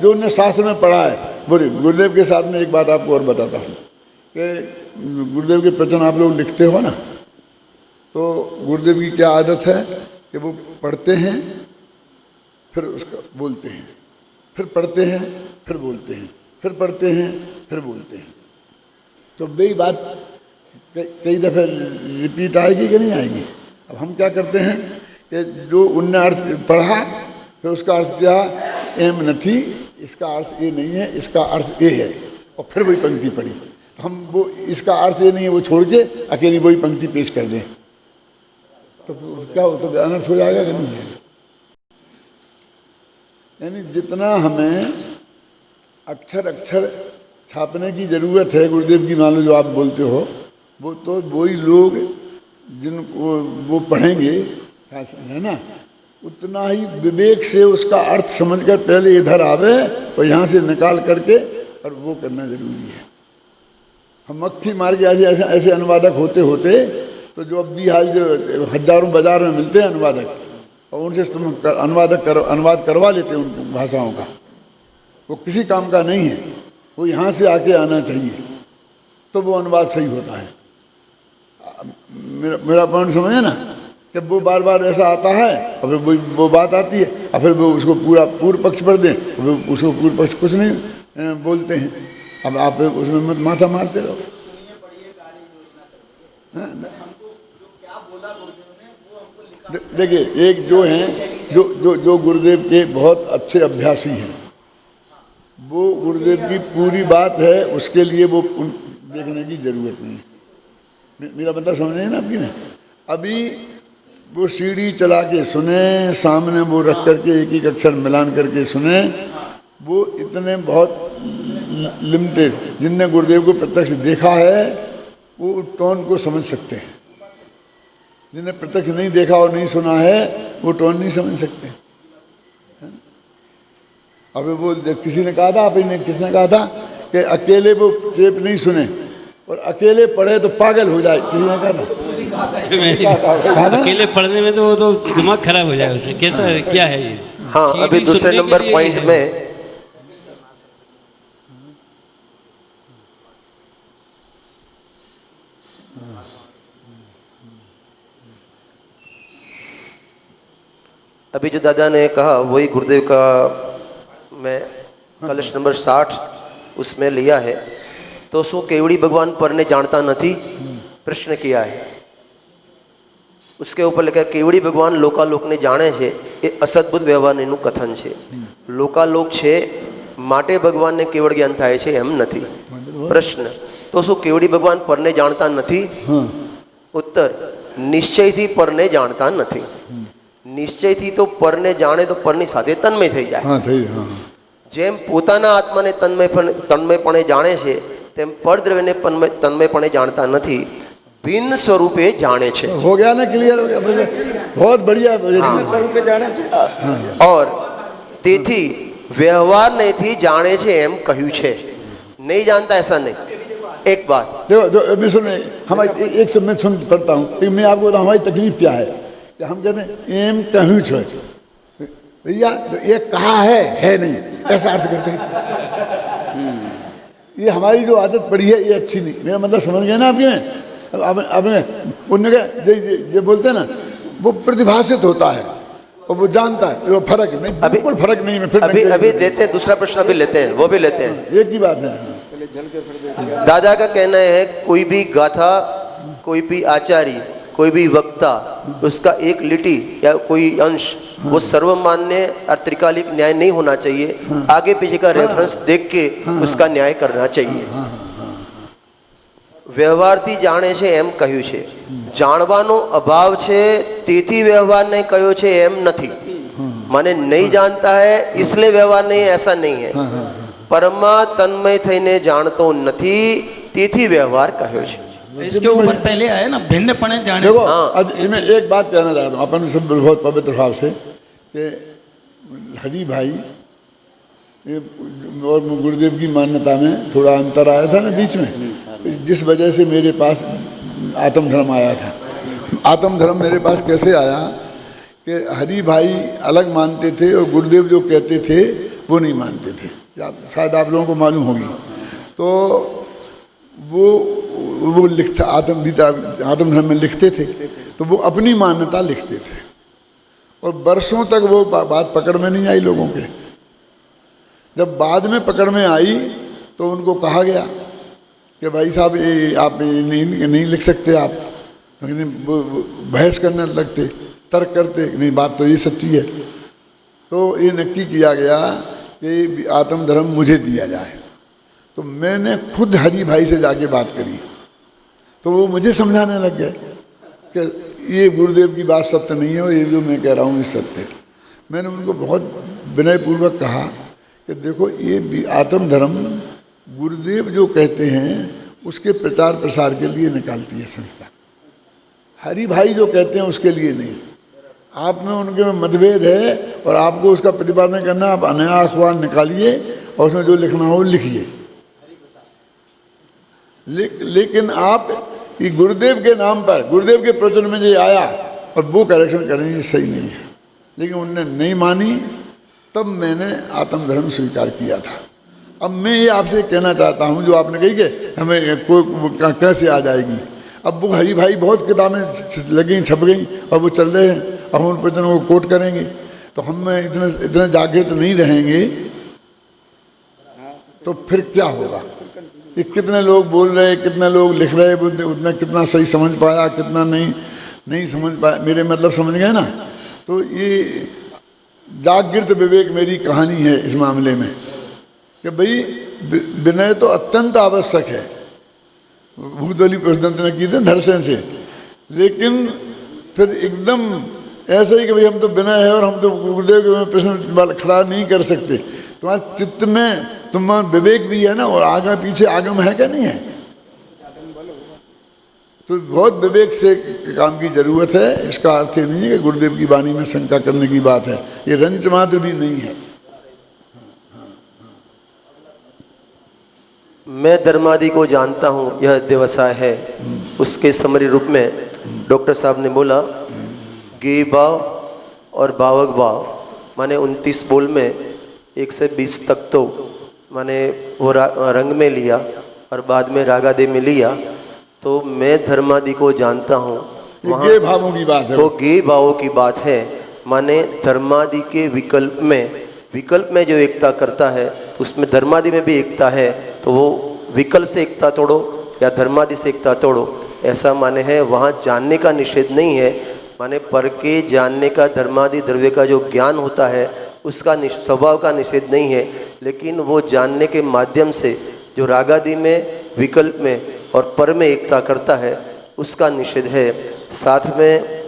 जो उनने शास्त्र में पढ़ा है। बोले गुरुदेव के साथ में एक बात आपको और बताता हूँ कि गुरुदेव के प्रवचन आप लोग लिखते हो ना, तो गुरुदेव की क्या आदत है कि वो पढ़ते हैं फिर उसका बोलते हैं, फिर पढ़ते हैं फिर बोलते हैं, फिर पढ़ते हैं फिर बोलते हैं। तो वही बात कई दफ़े रिपीट आएगी कि नहीं आएगी। अब हम क्या करते हैं कि जो उनने अर्थ पढ़ा फिर उसका अर्थ क्या, एम नथी, इसका अर्थ ये नहीं है, इसका अर्थ ये है, और फिर वही पंक्ति पढ़ी। तो हम वो इसका अर्थ ये नहीं है वो छोड़ के अकेली वही पंक्ति पेश कर दें तो क्या हो, तो अनर्थ हो जाएगा कि नहीं जाएगा। यानी जितना हमें अक्षर अक्षर छापने की ज़रूरत है गुरुदेव की, मान लो जो आप बोलते हो, वो तो वही लोग जिनको वो पढ़ेंगे है ना, उतना ही विवेक से उसका अर्थ समझकर पहले इधर आवे और यहाँ से निकाल करके और वो करना ज़रूरी है। हम मक्खी मार के ऐसे ऐसे अनुवादक होते होते तो जो अब भी आज जो हजारों बाजार में मिलते हैं अनुवादक, और उनसे तुम अनुवाद करवा लेते हैं उन भाषाओं का, वो किसी काम का नहीं है। वो यहाँ से आके आना चाहिए तो वो अनुवाद सही होता है। मेरा पॉइंट समझे ना, कि वो बार बार ऐसा आता है और फिर वो बात आती है और फिर वो उसको पूरा पूर्व पक्ष पर दें, उसको पूर्व पक्ष कुछ नहीं बोलते हैं। अब आप उसमें मत माथा मारते रहो। देखिए, एक जो हैं जो गुरुदेव के बहुत अच्छे अभ्यासी हैं, वो गुरुदेव की पूरी बात है, उसके लिए वो देखने की जरूरत नहीं है। मेरा मतलब समझे ना आपकी ना। अभी वो सीढ़ी चला के सुने, सामने वो रख करके एक एक अक्षर मिलान करके सुने, वो इतने बहुत लिमिटेड, जिनने गुरुदेव को प्रत्यक्ष देखा है वो टोन को समझ सकते हैं। जिन्हें प्रत्यक्ष नहीं देखा और नहीं सुना है वो टोन नहीं समझ सकते। अभी वो किसी ने कहा था, आपने किसने कहा था कि अकेले वो टेप नहीं सुने और अकेले पढ़े तो पागल हो जाए, किसी ने कहा था। अकेले पढ़ने में तो वो तो दिमाग खराब हो जाए उसमें, कैसा क्या है ये। हाँ, अभी दूसरे नंबर पॉइंट में अभी जो दादा ने कहा वही गुरुदेव का मैं कलश नंबर 60 उसमें लिया है। तो શું કેવડી भगवान परने जानता नहीं, प्रश्न किया है। उसके ऊपर लिखा है केवड़ी भगवान लोकालोक ने जाने છે એ અસદભુત વ્યવહારનું કથન છે। લોકાલોક છે માટે ભગવાનને કેવળ જ્ઞાન થાય છે એમ નથી। પ્રશ્ન, તો શું કેવડી ભગવાન પરને જાણતા નથી? उत्तर, નિશ્ચયથી પરને જાણતા નથી। નિશ્ચયથી તો પરને જાણે તો પરની સાથે તન્મય થઈ જાય। જેમ પોતાના આત્માને તન્મયપણે જાણે છે તેમ પરદ્રવ્યને તન્મયપણે જાણતા નથી, भिन्न स्वरूपे जाने छे। हो गया ना, क्लियर हो गया, बहुत बढ़िया। स्वरूपे जाने छे और તેથી व्यवहार नहीं थी जाने छे एम कह્યું છે, नहीं जानता ऐसा नहीं। एक बात देखो, मैं सुन, हमारी एक सब मैं सुन पढ़ता हूँ, मैं आपको बताऊँ हमारी तकलीफ क्या है कि हम कहते हैं एम कह્યું છે, भैया ये कहा है नहीं, ऐसा अर्थ करते हैं। ये हमारी जो आदत पड़ी है ये अच्छी नहीं। मेरा मतलब समझ गए ना आपने? आपने उनने ये बोलते हैं ना, वो प्रतिभाषित होता है और वो जानता है, वो फर्क नहीं, बिल्कुल फर्क नहीं। मैं फिर अभी देते हैं, दूसरा प्रश्न भी लेते हैं, वो भी लेते हैं। एक ही बात है। दादा का कहना है कोई भी गाथा, कोई भी आचार्य, कोई भी वक्ता, उसका एक लिटी या कोई अंश वो सर्वमान्य और त्रिकालिक न्याय नहीं होना चाहिए। आगे पीछे का रेफरेंस देख के उसका न्याय करना चाहिए। व्यवहारથી જાણે છે એમ કહ્યું છે, જાણવાનો અભાવ છે તેથી વ્યવહારને કહ્યો છે એમ નથી। મને નહીં जानता है इसलिए व्यवहार नहीं, ऐसा नहीं है। પરમાં તન્મય થઈને જાણતો નથી તેથી વ્યવહાર કહ્યો છે। इसके ऊपर पहले आया ना भिन्नपणे जाने। देखो, मैं एक बात कहना चाहता हूँ अपन सब बहुत पवित्र भाव से कि हरी भाई और गुरुदेव की मान्यता में थोड़ा अंतर आया था ना बीच में, जिस वजह से मेरे पास आत्मधर्म आया था। आत्मधर्म मेरे पास कैसे आया कि हरी भाई अलग मानते थे और गुरुदेव जो कहते थे वो नहीं मानते थे, शायद आप लोगों को मालूम होगी। तो वो लिखता आत्म धर्म में लिखते थे, तो वो अपनी मान्यता लिखते थे और बरसों तक वो बात पकड़ में नहीं आई लोगों के। जब बाद में पकड़ में आई तो उनको कहा गया कि भाई साहब ये आप नहीं लिख सकते, आप बहस करने लगते, तर्क करते, नहीं बात तो ये सच्ची है। तो ये नक्की किया गया कि आत्म धर्म मुझे दिया जाए। तो मैंने खुद हरि भाई से जाके बात करी, तो वो मुझे समझाने लग गए कि ये गुरुदेव की बात सत्य नहीं है और ये जो मैं कह रहा हूँ ये सत्य है। मैंने उनको बहुत विनयपूर्वक कहा कि देखो ये आत्म धर्म गुरुदेव जो कहते हैं उसके प्रचार प्रसार के लिए निकालती है संस्था, हरि भाई जो कहते हैं उसके लिए नहीं। आप में उनके में मतभेद है और आपको उसका प्रतिपादन करना, आप नया अखबार निकालिए और उसमें जो लिखना हो लिखिए, लेकिन आप ये गुरुदेव के नाम पर, गुरुदेव के प्रवचन में जो आया और वो करेक्शन करें, ये सही नहीं है। लेकिन उनने नहीं मानी, तब मैंने आत्म धर्म स्वीकार किया था। अब मैं ये आपसे कहना चाहता हूँ, जो आपने कही कि हमें कोई कैसे आ जाएगी, अब वो हरि भाई बहुत किताबें लगी, छप गई और वो चल रहे हैं, अब हम उन प्रवचनों को कोट करेंगे तो हम इतने जागृत नहीं रहेंगे तो फिर क्या होगा। ये कितने लोग बोल रहे, कितने लोग लिख रहे, उतना कितना सही समझ पाया, कितना नहीं समझ पाया, मेरे मतलब समझ गए ना। तो ये जागृत विवेक मेरी कहानी है इस मामले में कि भाई विनय तो अत्यंत आवश्यक है, भूतली प्रेसिडेंट ने की थी धरसेन से। लेकिन फिर एकदम ऐसे ही कि भाई हम तो विनय है और हम तो गुरुदेव के प्रश्न खड़ा नहीं कर सकते। तुम्हारे चित्त में तुम्हारा विवेक भी है ना, और आगे पीछे आगम है क्या नहीं है, तो बहुत विवेक से काम की जरूरत है। इसका अर्थ ये नहीं है कि गुरुदेव की वाणी में शंका करने की बात है, ये रंच मात्र भी नहीं है। मैं धर्मादि को जानता हूँ, यह व्यवसाय है, उसके समरी रूप में डॉक्टर साहब ने बोला गे भाव और भावक भाव, माने 29 बोल में 1 से 20 तक तो माने वो रंग में लिया और बाद में रागादि में लिया। तो मैं धर्मादि को जानता हूँ, वहाँ गे भावों की बात है, वो गे भावों की बात है। माने धर्मादि के विकल्प में जो एकता करता है उसमें धर्मादि में भी एकता है, तो वो विकल्प से एकता तोड़ो या धर्मादि से एकता तोड़ो, ऐसा माने है। वहाँ जानने का निषेध नहीं है, माने पर के जानने का, धर्मादि द्रव्य का जो ज्ञान होता है उसका स्वभाव का निषेध नहीं है, लेकिन वो जानने के माध्यम से जो रागादि में, विकल्प में और पर में एकता करता है उसका निषेध है। साथ में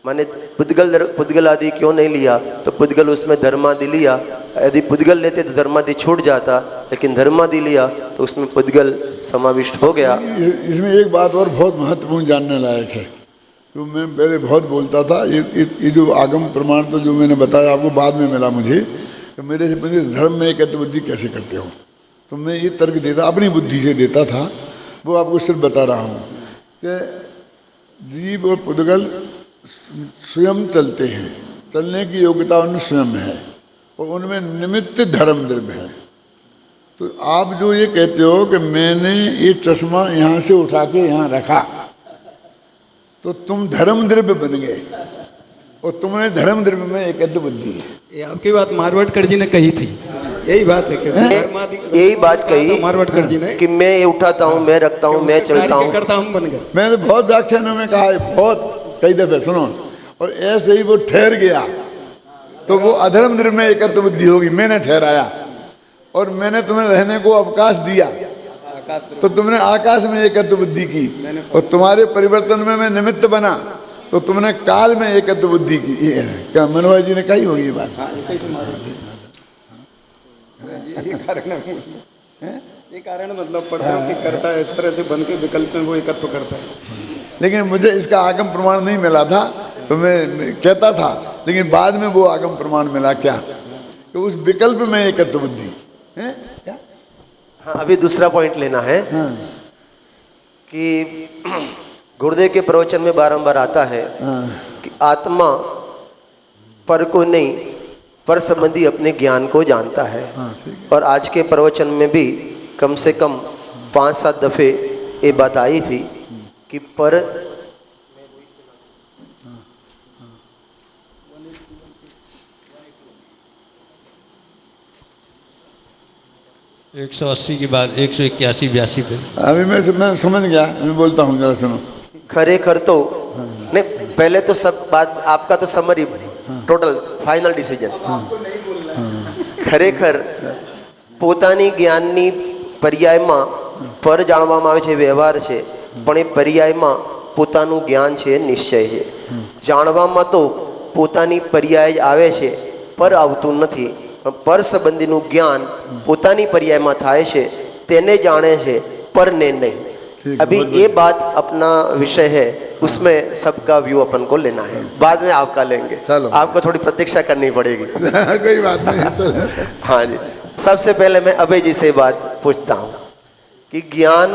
माने पुद्गल आदि क्यों नहीं लिया, तो पुद्गल उसमें धर्मादि लिया, यदि पुद्गल लेते तो धर्मादि छूट जाता, लेकिन धर्मादि लिया तो उसमें पुद्गल समाविष्ट हो गया। इसमें एक बात और बहुत महत्वपूर्ण जानने लायक है, तो मैं पहले बहुत बोलता था, ये जो आगम प्रमाण तो जो मैंने बताया आपको बाद में मिला मुझे, कि मेरे से पूछे धर्म में एकत्व बुद्धि कैसे करते हो, तो मैं ये तर्क देता, अपनी बुद्धि से देता था, वो आपको सिर्फ बता रहा हूँ कि जीव और पुद्गल स्वयं चलते हैं, चलने की योग्यता उनमें स्वयं है और उनमें निमित्त धर्म द्रव्य है। तो आप जो ये कहते हो कि मैंने ये चश्मा यहाँ से उठा के यहाँ रखा तो तुम धर्म द्रव्य बन गए और तुमने धर्म द्रव्य में एकत्व बुद्धि है। ये आपकी बात मारवाड़कर जी ने कही थी, यही बात है कि यही बात कही मारवाड़कर जी ने कि मैं ये उठाता हूँ, मैं रखता हूँ, मैं चलता हूँ, करता हूँ बन गए। मैंने बहुत व्याख्यानों में कहा है, बहुत कई दफे सुनो, और ऐसे ही वो ठहर गया तो वो अधर्म द्रव्य में एकत्व बुद्धि होगी। मैंने ठहराया और मैंने तुम्हें रहने को अवकाश दिया तो तुमने आकाश में एकत्व बुद्धि की, और तुम्हारे परिवर्तन में मैं निमित्त बना तो तुमने काल में एकत्व बुद्धि की। क्या मनोहर जी ने कही होगी ये बात? ये कारण मतलब पढ़ता हूँ कि करता है इस तरह से बन के विकल्प में वो एकत्व करता है। लेकिन मुझे इसका आगम प्रमाण नहीं मिला था तो मैं कहता था, लेकिन बाद में वो आगम प्रमाण मिला क्या कि उस विकल्प में एकत्व बुद्धि है क्या। हाँ, अभी दूसरा पॉइंट लेना है कि गुरुदेव के प्रवचन में बारंबार आता है कि आत्मा पर को नहीं पर संबंधी अपने ज्ञान को जानता है। हाँ ठीक है। और आज के प्रवचन में भी कम से कम 5-7 दफ़े ये बात आई थी कि पर 180 की बात 181-82 पे। अभी मैं समझ गया, मैं बोलता हूँ, जरा सुनो। खरेखर तो नहीं, पहले तो सब बात आपका तो समरी टोटल फाइनल डिसीजन। ખરેખર પોતાની જ્ઞાનની પર્યાયમાં પર જાણવામાં આવે છે વ્યવહાર છે, પણ એ પર્યાયમાં પોતાનું જ્ઞાન છે નિશ્ચય છે। જાણવામાં તો પોતાની પર્યાય જ આવે છે, પર આવતું નથી, પણ પર સંબંધીનું જ્ઞાન પોતાની પર્યાયમાં થાય છે, તેને જાણે છે, પરને નહીં। अभी ये बात अपना विषय है, उसमें सबका व्यू अपन को लेना है, बाद में आपका लेंगे। चलो। आपको थोड़ी प्रतीक्षा करनी पड़ेगी। कोई बात नहीं तो। हाँ जी, सबसे पहले मैं अभय जी से बात पूछता हूँ कि ज्ञान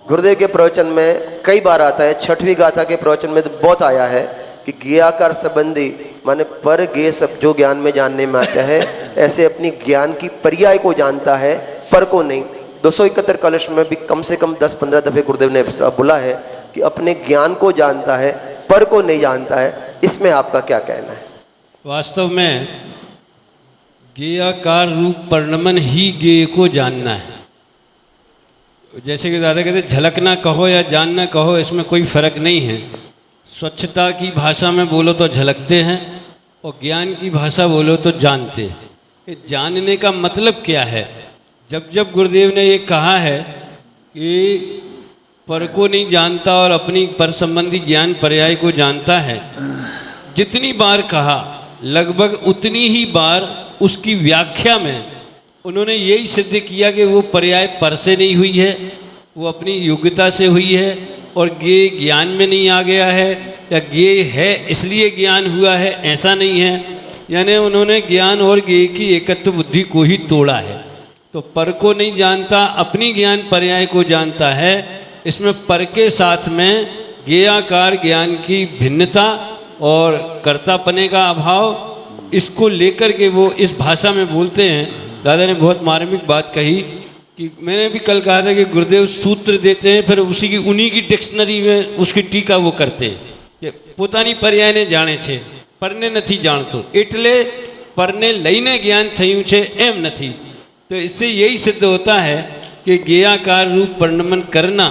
गुरुदेव के प्रवचन में कई बार आता है, 6वीं गाथा के प्रवचन में तो बहुत आया है कि ज्ञाकार संबंधी माने पर गे सब जो ज्ञान में जानने में आता है, ऐसे अपनी ज्ञान की पर्याय को जानता है, पर को नहीं। 271 कलश में भी कम से कम 10-15 दफ़े गुरुदेव ने बोला है कि अपने ज्ञान को जानता है, पर को नहीं जानता है। इसमें आपका क्या कहना है? वास्तव में ज्ञेयाकार रूप परिणमन ही ज्ञेय को जानना है। जैसे कि दादा कहते झलकना कहो या जानना कहो, इसमें कोई फर्क नहीं है। स्वच्छता की भाषा में बोलो तो झलकते हैं, और ज्ञान की भाषा बोलो तो जानते हैं। ये जानने का मतलब क्या है? जब जब गुरुदेव ने ये कहा है कि पर को नहीं जानता और अपनी पर संबंधी ज्ञान पर्याय को जानता है, जितनी बार कहा लगभग उतनी ही बार उसकी व्याख्या में उन्होंने यही सिद्ध किया कि वो पर्याय पर से नहीं हुई है, वो अपनी योग्यता से हुई है, और ज्ञेय ज्ञान में नहीं आ गया है, या ज्ञेय है इसलिए ज्ञान हुआ है, ऐसा नहीं है। यानी उन्होंने ज्ञान और ज्ञेय की एकत्व बुद्धि को ही तोड़ा है। तो पर को नहीं जानता, अपनी ज्ञान पर्याय को जानता है। इसमें पर के साथ में ज्ञेयाकार ज्ञान की भिन्नता और कर्तापने का अभाव, इसको लेकर के वो इस भाषा में बोलते हैं। दादा ने बहुत मार्मिक बात कही कि मैंने भी कल कहा था कि गुरुदेव सूत्र देते हैं, फिर उसी की उन्हीं की डिक्शनरी में उसकी टीका वो करते हैं कि પોતાની પર્યાયને જાણે છે, પરને નથી જાણતો, એટલે પરને લઈને જ્ઞાન થયું છે એમ નથી। तो इससे यही सिद्ध होता है कि ज्ञेयाकार रूप परिणमन करना,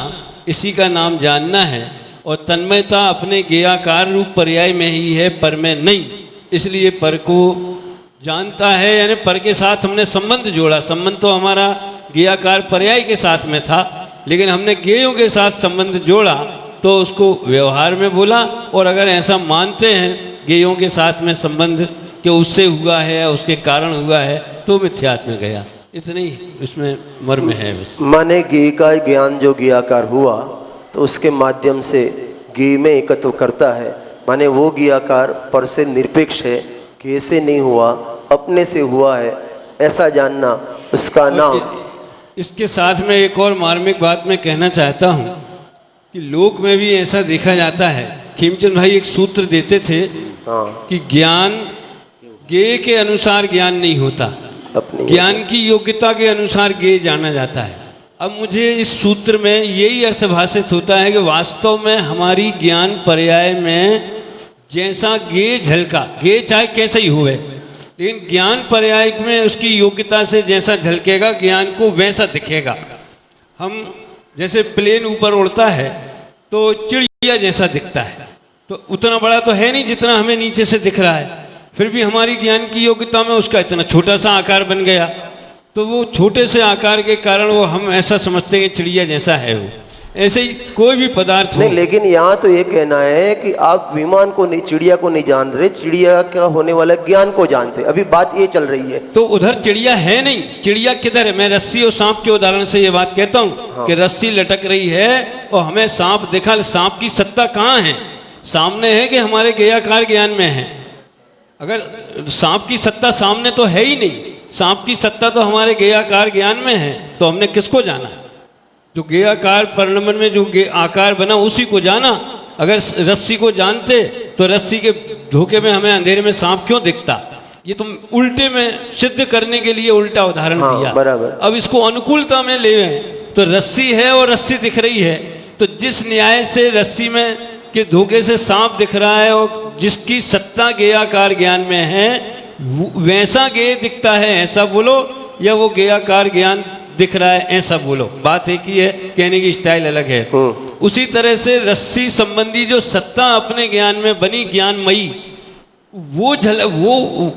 इसी का नाम जानना है, और तन्मयता अपने ज्ञेयाकार रूप पर्याय में ही है, पर में नहीं। इसलिए पर को जानता है, यानी पर के साथ हमने संबंध जोड़ा। संबंध तो हमारा ज्ञेयाकार पर्याय के साथ में था, लेकिन हमने ज्ञेयों के साथ संबंध जोड़ा तो उसको व्यवहार में बोला। और अगर ऐसा मानते हैं ज्ञेयों के साथ में संबंध कि उससे हुआ है, उसके कारण हुआ है, तो मिथ्यात्व में गया। इतनी उसमें मर्म है। माने ज्ञेय का ज्ञान जो ज्ञेयाकार हुआ तो उसके माध्यम से ज्ञेय में एकत्व करता है। माने वो ज्ञेयाकार पर से निरपेक्ष है, ज्ञेय से नहीं हुआ, अपने से हुआ है, ऐसा जानना उसका नाम। इसके साथ में एक और मार्मिक बात मैं कहना चाहता हूँ कि लोक में भी ऐसा देखा जाता है। खीमचंद भाई एक सूत्र देते थे कि ज्ञान ज्ञेय के अनुसार ज्ञान नहीं होता, ज्ञान की योग्यता के अनुसार ज्ञेय जाना जाता है। अब मुझे इस सूत्र में यही अर्थ भाषित होता है कि वास्तव में हमारी ज्ञान पर्याय में जैसा ज्ञेय झलका, ज्ञेय चाहे कैसा ही हुए, लेकिन ज्ञान पर्याय में उसकी योग्यता से जैसा झलकेगा ज्ञान को वैसा दिखेगा। हम जैसे प्लेन ऊपर उड़ता है तो चिड़िया जैसा दिखता है, तो उतना बड़ा तो है नहीं जितना हमें नीचे से दिख रहा है, फिर भी हमारी ज्ञान की योग्यता में उसका इतना छोटा सा आकार बन गया। तो वो छोटे से आकार के कारण वो हम ऐसा समझते हैं कि चिड़िया जैसा है। वो ऐसे ही कोई भी पदार्थ नहीं, लेकिन यहाँ तो ये कहना है कि आप विमान को नहीं, चिड़िया को नहीं जान रहे, चिड़िया का होने वाला ज्ञान को जानते। अभी बात ये चल रही है। तो उधर चिड़िया है नहीं, चिड़िया किधर है? मैं रस्सी और सांप के उदाहरण से ये बात कहता हूँ कि रस्सी लटक रही है और हमें सांप दिखा, सांप की सत्ता कहाँ है? सामने है कि हमारे ज्ञेयाकार ज्ञान में है? अगर सांप की सत्ता सामने तो है ही नहीं, सांप की सत्ता तो हमारे ज्ञेयाकार ज्ञान में है, तो हमने किसको जाना? जो ज्ञेयाकार परिणमन में जो आकार बना उसी को जाना। अगर रस्सी को जानते तो रस्सी के धोखे में हमें अंधेरे में सांप क्यों दिखता? ये तुम उल्टे में सिद्ध करने के लिए उल्टा उदाहरण हाँ, दिया। बराबर। अब इसको अनुकूलता में ले तो रस्सी है और रस्सी दिख रही है, तो जिस न्याय से रस्सी में के धोखे से सांप दिख रहा है और जिसकी सत्ता गेयाकार ज्ञान में है वैसा गेय दिखता है ऐसा बोलो, या वो गेयाकार ज्ञान दिख रहा है ऐसा बोलो। बात एक ही है, कहने की स्टाइल अलग है। उसी तरह से रस्सी संबंधी जो सत्ता अपने ज्ञान में बनी ज्ञानमयी, वो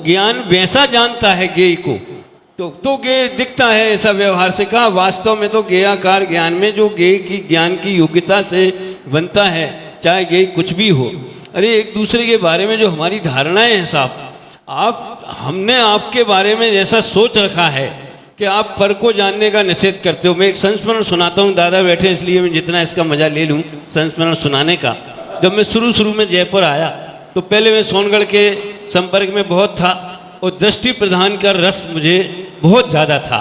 ज्ञान वैसा जानता है गेय को, तो गेय दिखता है ऐसा व्यवहार से कहा। वास्तव में तो गेयाकार ज्ञान में जो गेय की ज्ञान की योग्यता से बनता है, चाहे गेय कुछ भी हो। अरे एक दूसरे के बारे में जो हमारी धारणाएं हैं साहब, हमने आपके बारे में जैसा सोच रखा है कि आप पर को जानने का निषेध करते हो। मैं एक संस्मरण सुनाता हूँ, दादा बैठे इसलिए मैं जितना इसका मजा ले लूँ संस्मरण सुनाने का। जब मैं शुरू में जयपुर आया तो पहले मैं सोनगढ़ के संपर्क में बहुत था और दृष्टि प्रदान का रस मुझे बहुत ज़्यादा था,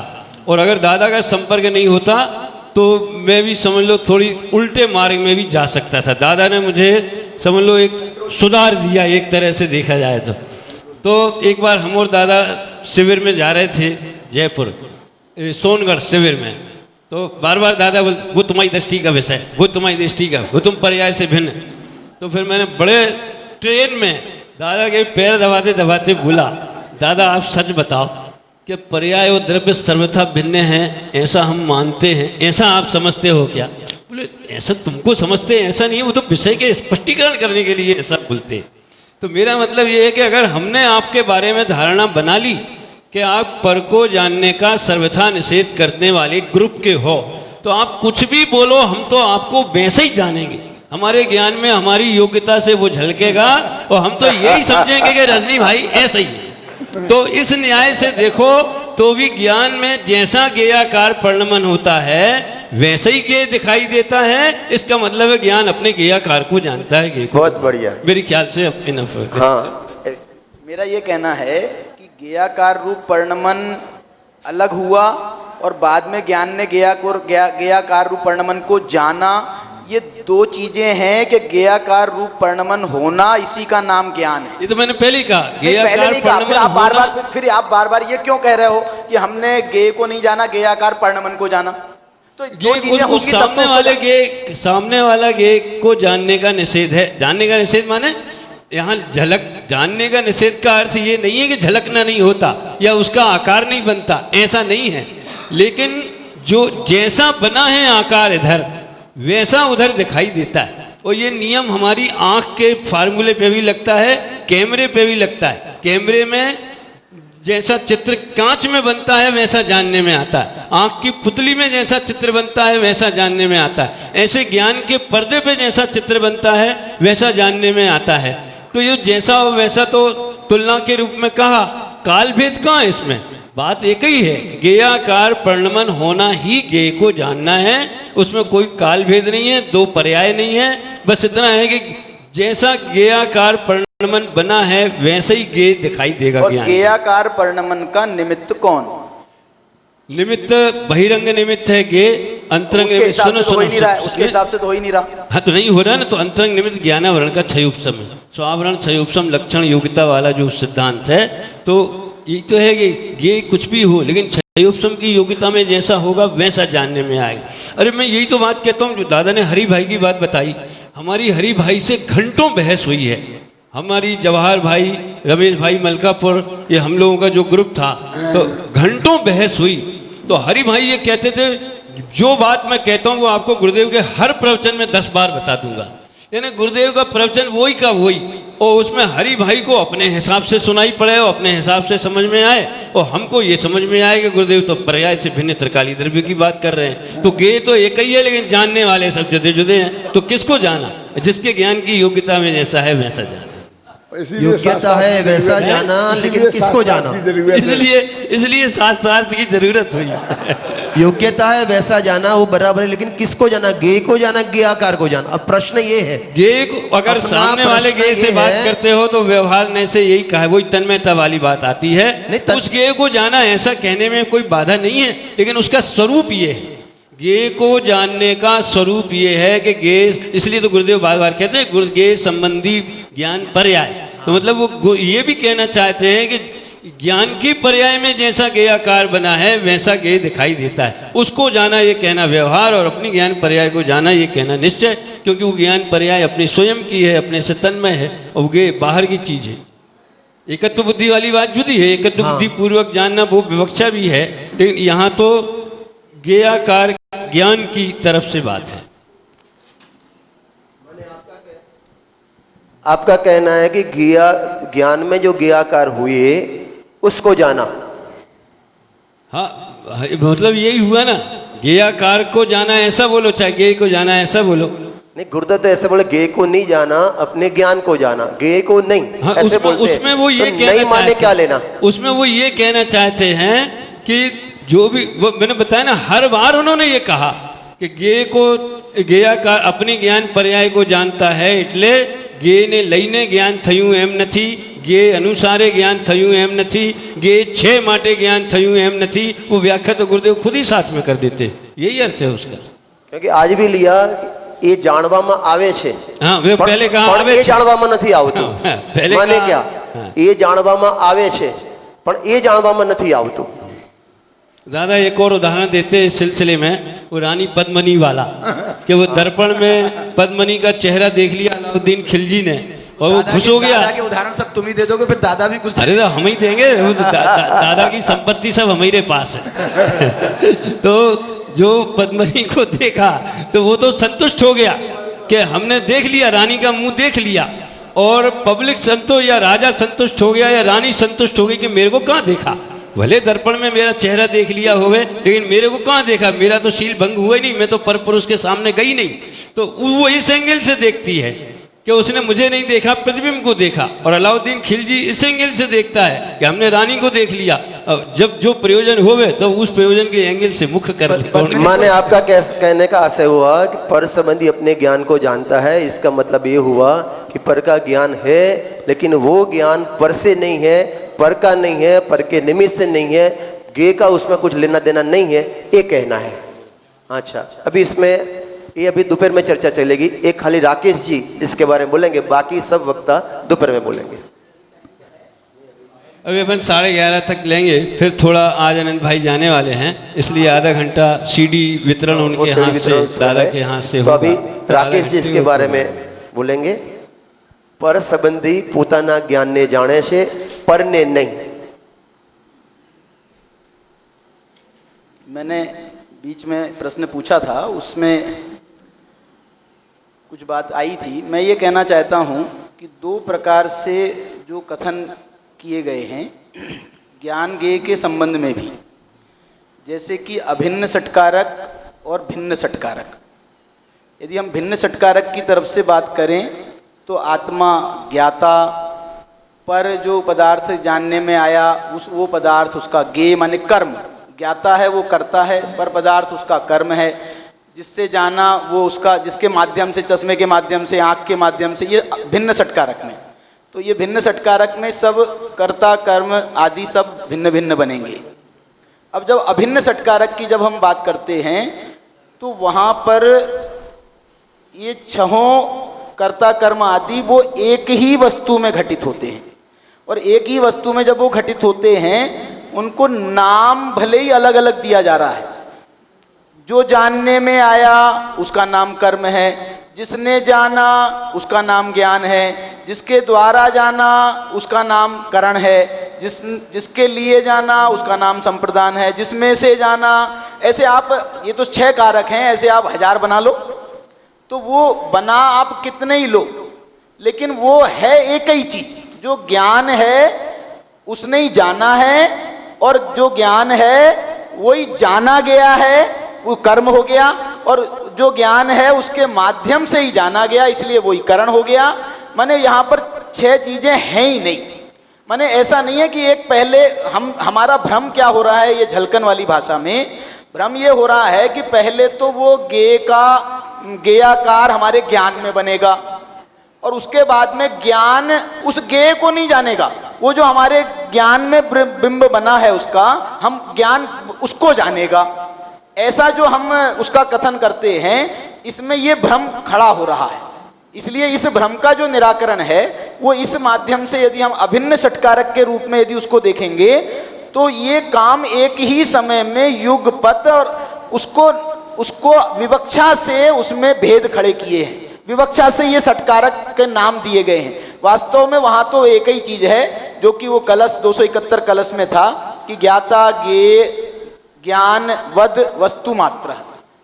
और अगर दादा का संपर्क नहीं होता तो मैं भी समझ लो थोड़ी उल्टे मार्ग में भी जा सकता था। दादा ने मुझे समझ लो एक सुधार दिया एक तरह से देखा जाए तो एक बार हम और दादा शिविर में जा रहे थे जयपुर सोनगढ़ शिविर में, तो बार बार दादा बोलते वो तुम्हारी दृष्टि का विषय, वो तुम्हारी दृष्टि का, वो तुम पर्याय से भिन्न। तो फिर मैंने बड़े ट्रेन में दादा के पैर दबाते दबाते बोला, दादा आप सच बताओ कि पर्याय और द्रव्य सर्वथा भिन्न हैं, ऐसा हम मानते हैं, ऐसा आप समझते हो क्या? बोले ऐसा तुमको समझते हैं, ऐसा नहीं है, वो तो विषय के स्पष्टीकरण करने के लिए ऐसा बोलते हैं। तो मेरा मतलब ये है कि अगर हमने आपके बारे में धारणा बना ली कि आप पर को जानने का सर्वथा निषेध करने वाले ग्रुप के हो, तो आप कुछ भी बोलो हम तो आपको वैसे ही जानेंगे, हमारे ज्ञान में हमारी योग्यता से वो झलकेगा और हम तो यही समझेंगे कि रजनी भाई ऐसा ही है। तो इस न्याय से देखो तो भी ज्ञान में जैसा गेयाकार परिणमन होता है वैसे ही गेय दिखाई देता है। इसका मतलब है ज्ञान अपने गेयाकार को जानता है। गेय को बहुत बढ़िया, मेरे ख्याल से इनफ है। हाँ, मेरा ये कहना है कि गेयाकार रूप परिणमन अलग हुआ और बाद में ज्ञान ने गेयाकार रूप परिणमन को जाना, ये दो चीजें हैं कि गेयाकार रूप परिणमन होना, इसी का नाम ज्ञान है। ये तो मैंने पहले ही कहा, पहले नहीं कहा, फिर आप बार-बार ये क्यों कह रहे हो कि हमने गेय को नहीं जाना, गेयाकार परिणमन को जाना? तो दो चीजें होंगी तब तो सामने वाला गेय को जानने का निषेध है। जानने का निषेध माने यहाँ झलक, जानने का निषेध का अर्थ ये नहीं है कि झलकना नहीं होता या उसका आकार नहीं बनता, ऐसा नहीं है। लेकिन जो जैसा बना है आकार इधर वैसा उधर दिखाई देता है, और ये नियम हमारी आंख के फार्मूले पे भी लगता है, कैमरे पे भी लगता है। कैमरे में जैसा चित्र कांच में बनता है वैसा जानने में आता है, आंख की पुतली में जैसा चित्र बनता है वैसा जानने में आता है, ऐसे ज्ञान के पर्दे पे जैसा चित्र बनता है वैसा जानने में आता है। तो ये जैसा हो वैसा तो तुलना के रूप में कहा, काल भेद कहाँ है इसमें? बात एक ही है, गेयाकार परिणमन होना ही गेय को जानना है, उसमें कोई काल भेद नहीं है, दो पर्याय नहीं है। बस इतना है कि जैसा गेयाकार परिणमन बना है वैसे ही गेय दिखाई देगा। और गेयाकार परिणमन का निमित्त कौन? निमित्त बहिरंग निमित्त है गेय, अंतरंग निमित्त उसके हिसाब से तो हो ही नहीं रहा। हाँ, तो नहीं हो रहा ना। तो अंतरंग निमित्त ज्ञानावरण का क्षयोपम है, स्वावरण क्षयोपम लक्षण योग्यता वाला जो सिद्धांत है। तो ये तो है कि ये कुछ भी हो लेकिन क्षयोपम की योग्यता में जैसा होगा वैसा जानने में आएगा। अरे मैं यही तो बात कहता हूँ, जो दादा ने हरि भाई की बात बताई, हमारी हरि भाई से घंटों बहस हुई है। हमारी जवाहर भाई, रमेश भाई मलकापुर, ये हम लोगों का जो ग्रुप था, तो घंटों बहस हुई। तो हरि भाई ये कहते थे जो बात मैं कहता हूँ वो आपको गुरुदेव के हर प्रवचन में 10 बार बता दूंगा। यानी गुरुदेव का प्रवचन वही का वही, और उसमें हरि भाई को अपने हिसाब से सुनाई पड़े और अपने हिसाब से समझ में आए, और हमको ये समझ में आए कि गुरुदेव तो पर्याय से भिन्न त्रिकाली द्रव्य की बात कर रहे हैं। तो गेय तो एक ही है लेकिन जानने वाले सब जुदे जुदे हैं। तो किसको जाना? जिसके ज्ञान की योग्यता में जैसा है वैसा जाना। योग्यता है वैसा जाना, लेकिन किसको जाना? इसलिए शास्त्रार्थ की जरूरत हुई। योग्यता है वैसा जाना, वो बराबर है, लेकिन किसको जाना? गेय को जाना, गेयाकार को जाना? अब प्रश्न ये है, गेय को अगर सामने वाले गेय से बात करते हो तो व्यवहार ने से यही कहा, वही तन्मयता वाली बात आती है। उस गेय को जाना ऐसा कहने में कोई बाधा नहीं है, लेकिन उसका स्वरूप ये है, गेय को जानने का स्वरूप ये है कि गेय, इसलिए तो गुरुदेव बार बार कहते हैं गेय संबंधी ज्ञान पर्याय। तो मतलब वो ये भी कहना चाहते हैं कि ज्ञान की पर्याय में जैसा गेयाकार बना है वैसा गेय दिखाई देता है, उसको जाना ये कहना व्यवहार, और अपनी ज्ञान पर्याय को जाना ये कहना निश्चय, क्योंकि वो ज्ञान पर्याय अपनी स्वयं की है, अपने से तन्मय है, और गेय बाहर की चीज है। एकत्व बुद्धि वाली बात जुदी है, एकत्व बुद्धि पूर्वक जानना वो विवक्षा भी है, लेकिन यहाँ तो गेयाकार ज्ञान की तरफ से बात है। आपका कहना है कि ज्ञान में जो गेयाकार हुए उसको जाना। हाँ, मतलब यही हुआ ना, गेयाकार को जाना ऐसा बोलो, चाहे गेय को जाना ऐसा बोलो। नहीं, गुरुदेव तो ऐसे बोले गेय को नहीं जाना, अपने ज्ञान को जाना, गेय को नहीं। हाँ, ऐसे बोलते हैं। उसमें वो ये तो कहना नहीं माने क्या लेना, उसमें वो ये कहना चाहते हैं कि जो भी वो मैंने बताया ना, हर बार उन्होंने ये कहा कि गेय को गेयाकार अपनी ज्ञान पर्याय को जानता है, એટલે गेय ने લઈને જ્ઞાન થયું એમ નથી, गेय अनुसारे ज्ञान થયું એમ નથી, गेय છે માટે ज्ञान થયું એમ નથી। वो व्याख्या तो गुरुदेव खुद ही साथ में कर देते, यही अर्थ है उसका। क्योंकि आज भी लिया ये જાણવામાં આવે છે। हाँ, वे पहले कहा પણ એ જાણવામાં નથી આવતું। पहले माने क्या, हाँ। ये જાણવામાં આવે છે પણ એ જાણવામાં નથી આવતું। दादा एक और उदाहरण देते इस सिलसिले में, वो रानी पद्मनी वाला, कि वो दर्पण में पद्मनी का चेहरा देख लिया अलाउद्दीन खिलजी ने और वो खुश हो गया। दादा के उदाहरण सब तुम ही दे दोगे, फिर दादा भी कुछ। अरे तो हम ही देंगे, वो दादा की संपत्ति सब हमारे पास है। तो जो पद्मनी को देखा तो वो तो संतुष्ट हो गया कि हमने देख लिया, रानी का मुंह देख लिया, और पब्लिक संतुष्ट या राजा संतुष्ट हो गया या रानी संतुष्ट हो गई कि मेरे को कहाँ देखा, भले दर्पण में मेरा चेहरा देख लिया होवे लेकिन मेरे को कहाँ देखा, मेरा तो शील भंग हुआ ही नहीं, मैं तो परपुरुष के सामने गई नहीं। तो वो इस एंगल से देखती है कि उसने मुझे नहीं देखा, प्रतिबिंब को देखा, और अलाउद्दीन खिलजी इस एंगल से देखता है कि हमने रानी को देख लिया। अब जब जो प्रयोजन होवे तो उस प्रयोजन के एंगल से मुख कर ले। माने आपका कहने का आशय हुआ कि पर संबंधी अपने ज्ञान को जानता है, इसका मतलब ये हुआ कि पर का ज्ञान है लेकिन वो ज्ञान पर से नहीं है, पर का नहीं है, पर के निमित्त से नहीं है, गेय का उसमें कुछ लेना देना नहीं है, ये कहना है। अच्छा, अभी इसमें ये अभी दोपहर में चर्चा चलेगी। एक खाली राकेश जी इसके बारे में बोलेंगे, बाकी सब वक्ता दोपहर में बोलेंगे। अभी अपन 11:30 तक लेंगे, फिर थोड़ा आज आनंद भाई जाने वाले हैं, इसलिए आधा घंटा सीडी वितरण उनके हाथ से, दादा के हाथ से तो होगा। अभी राकेश जी इसके बारे में बोलेंगे। पर संबंधी પોતાના જ્ઞાનને જાણે છે, પરને નહીં। मैंने बीच में प्रश्न पूछा था, उसमें कुछ बात आई थी। मैं ये कहना चाहता हूँ कि दो प्रकार से जो कथन किए गए हैं ज्ञान गेय के संबंध में भी, जैसे कि अभिन्न षटकारक और भिन्न षटकारक। यदि हम भिन्न षटकारक की तरफ से बात करें तो आत्मा ज्ञाता, पर जो पदार्थ जानने में आया वो पदार्थ उसका गेय माने कर्म, ज्ञाता है वो करता है, पर पदार्थ उसका कर्म है, जिससे जाना वो उसका, जिसके माध्यम से, चश्मे के माध्यम से, आँख के माध्यम से, ये भिन्न षटकारक में। तो ये भिन्न षटकारक में सब कर्ता कर्म आदि सब भिन्न भिन्न बनेंगे। अब जब अभिन्न षटकारक की जब हम बात करते हैं तो वहाँ पर ये छहों कर्ता कर्म आदि वो एक ही वस्तु में घटित होते हैं, और एक ही वस्तु में जब वो घटित होते हैं उनको नाम भले ही अलग अलग दिया जा रहा है। जो जानने में आया उसका नाम कर्म है, जिसने जाना उसका नाम ज्ञान है, जिसके द्वारा जाना उसका नाम करण है, जिसके लिए जाना उसका नाम संप्रदान है, जिसमें से जाना, ऐसे आप, ये तो 6 कारक हैं, ऐसे आप 1000 बना लो तो वो बना आप कितने ही लो, लेकिन वो है एक ही चीज। जो ज्ञान है उसने ही जाना है, और जो ज्ञान है वही जाना गया है, वो कर्म हो गया, और जो ज्ञान है उसके माध्यम से ही जाना गया, इसलिए वही करण हो गया। माने यहाँ पर 6 चीजें हैं ही नहीं। माने ऐसा नहीं है कि एक पहले हमारा भ्रम क्या हो रहा है, ये झलकन वाली भाषा में भ्रम ये हो रहा है कि पहले तो वो गेयाकार हमारे ज्ञान में बनेगा, और उसके बाद में ज्ञान उस गेय को नहीं जानेगा, वो जो हमारे ज्ञान में बिंब बना है उसका हम ज्ञान उसको जानेगा। ऐसा जो हम उसका कथन करते हैं, इसमें ये भ्रम खड़ा हो रहा है। इसलिए इस भ्रम का जो निराकरण है वो इस माध्यम से, यदि हम अभिन्न षटकारक के रूप में यदि उसको देखेंगे तो ये काम एक ही समय में युगपत और उसको विवक्षा से उसमें भेद खड़े किए हैं, विवक्षा से ये षटकारक के नाम दिए गए हैं। वास्तव में वहां तो एक ही चीज है जो कि वो कलश 271 कलश में था कि ज्ञाता ज्ञेय ज्ञान वद वस्तु मात्र।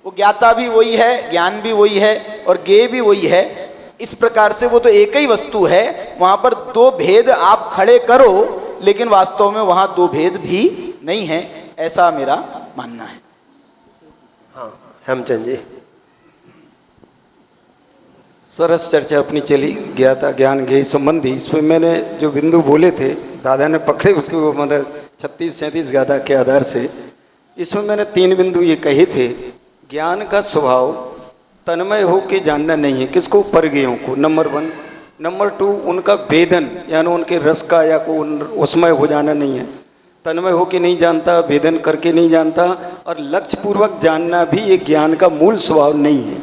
वो ज्ञाता भी वही है, ज्ञान भी वही है और ज्ञेय भी वही है। इस प्रकार से वो तो एक ही वस्तु है, वहां पर दो भेद आप खड़े करो लेकिन वास्तव में वहां दो भेद भी नहीं है, ऐसा मेरा मानना है। हाँ हेमचंद जी। सरस चर्चा अपनी चली ज्ञाता ज्ञान ज्ञेय संबंधी। इसमें मैंने जो बिंदु बोले थे दादा ने पकड़े उसके, वो मतलब 36-37 गाथा के आधार से इसमें मैंने 3 बिंदु ये कहे थे। ज्ञान का स्वभाव तन्मय हो के जानना नहीं है, किसको? परज्ञों को, नंबर 1। नंबर 2 उनका वेदन यानी उनके रस का या को उसमय हो जाना नहीं है। तन्मय हो के नहीं जानता, वेदन करके नहीं जानता, और लक्ष्य पूर्वक जानना भी ये ज्ञान का मूल स्वभाव नहीं है,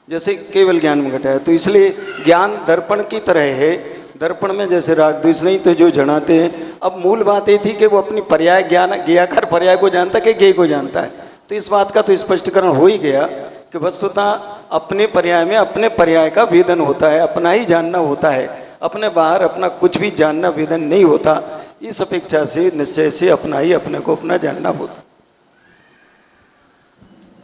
जैसे केवल ज्ञान में घटा है। तो इसलिए ज्ञान दर्पण की तरह है, दर्पण में जैसे राग द्वेष नहीं तो जो जनाते हैं। अब मूल बात ये थी कि वो अपनी पर्याय ज्ञान ज्ञाकार पर्याय को जानता कि ज्ञेय को जानता है। तो इस बात का तो स्पष्टीकरण हो ही गया कि वस्तुतः अपने पर्याय में अपने पर्याय का वेदन होता है, अपना ही जानना होता है, अपने बाहर अपना कुछ भी जानना वेदन नहीं होता। इस अपेक्षा से निश्चय से अपना ही अपने को अपना जानना होता।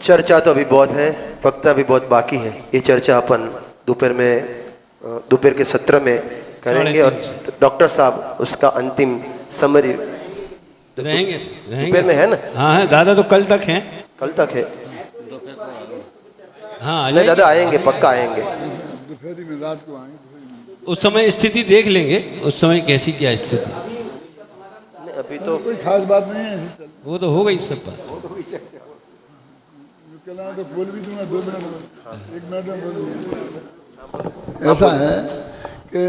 चर्चा तो अभी बहुत है, वक्ता भी बहुत बाकी है। ये चर्चा अपन दोपहर के सत्र में करेंगे और डॉक्टर साहब उसका अंतिम समरी रहेंगे दोपहर में है ना? हाँ है दादा, तो कल तक हैं। कल तक है? हाँ नहीं दादा आएंगे, पक्का आएंगे। दोपहर में रात को आएंगे, उस समय स्थिति देख लेंगे, उस समय कैसी क्या स्थिति। अभी तो कोई खास बात नहीं है, ऐसी चल वो तो हो गई सब बात। तो बोल भी दूंगा 2 मिनट में, 1 मिनट में बोल दूंगा। ऐसा है कि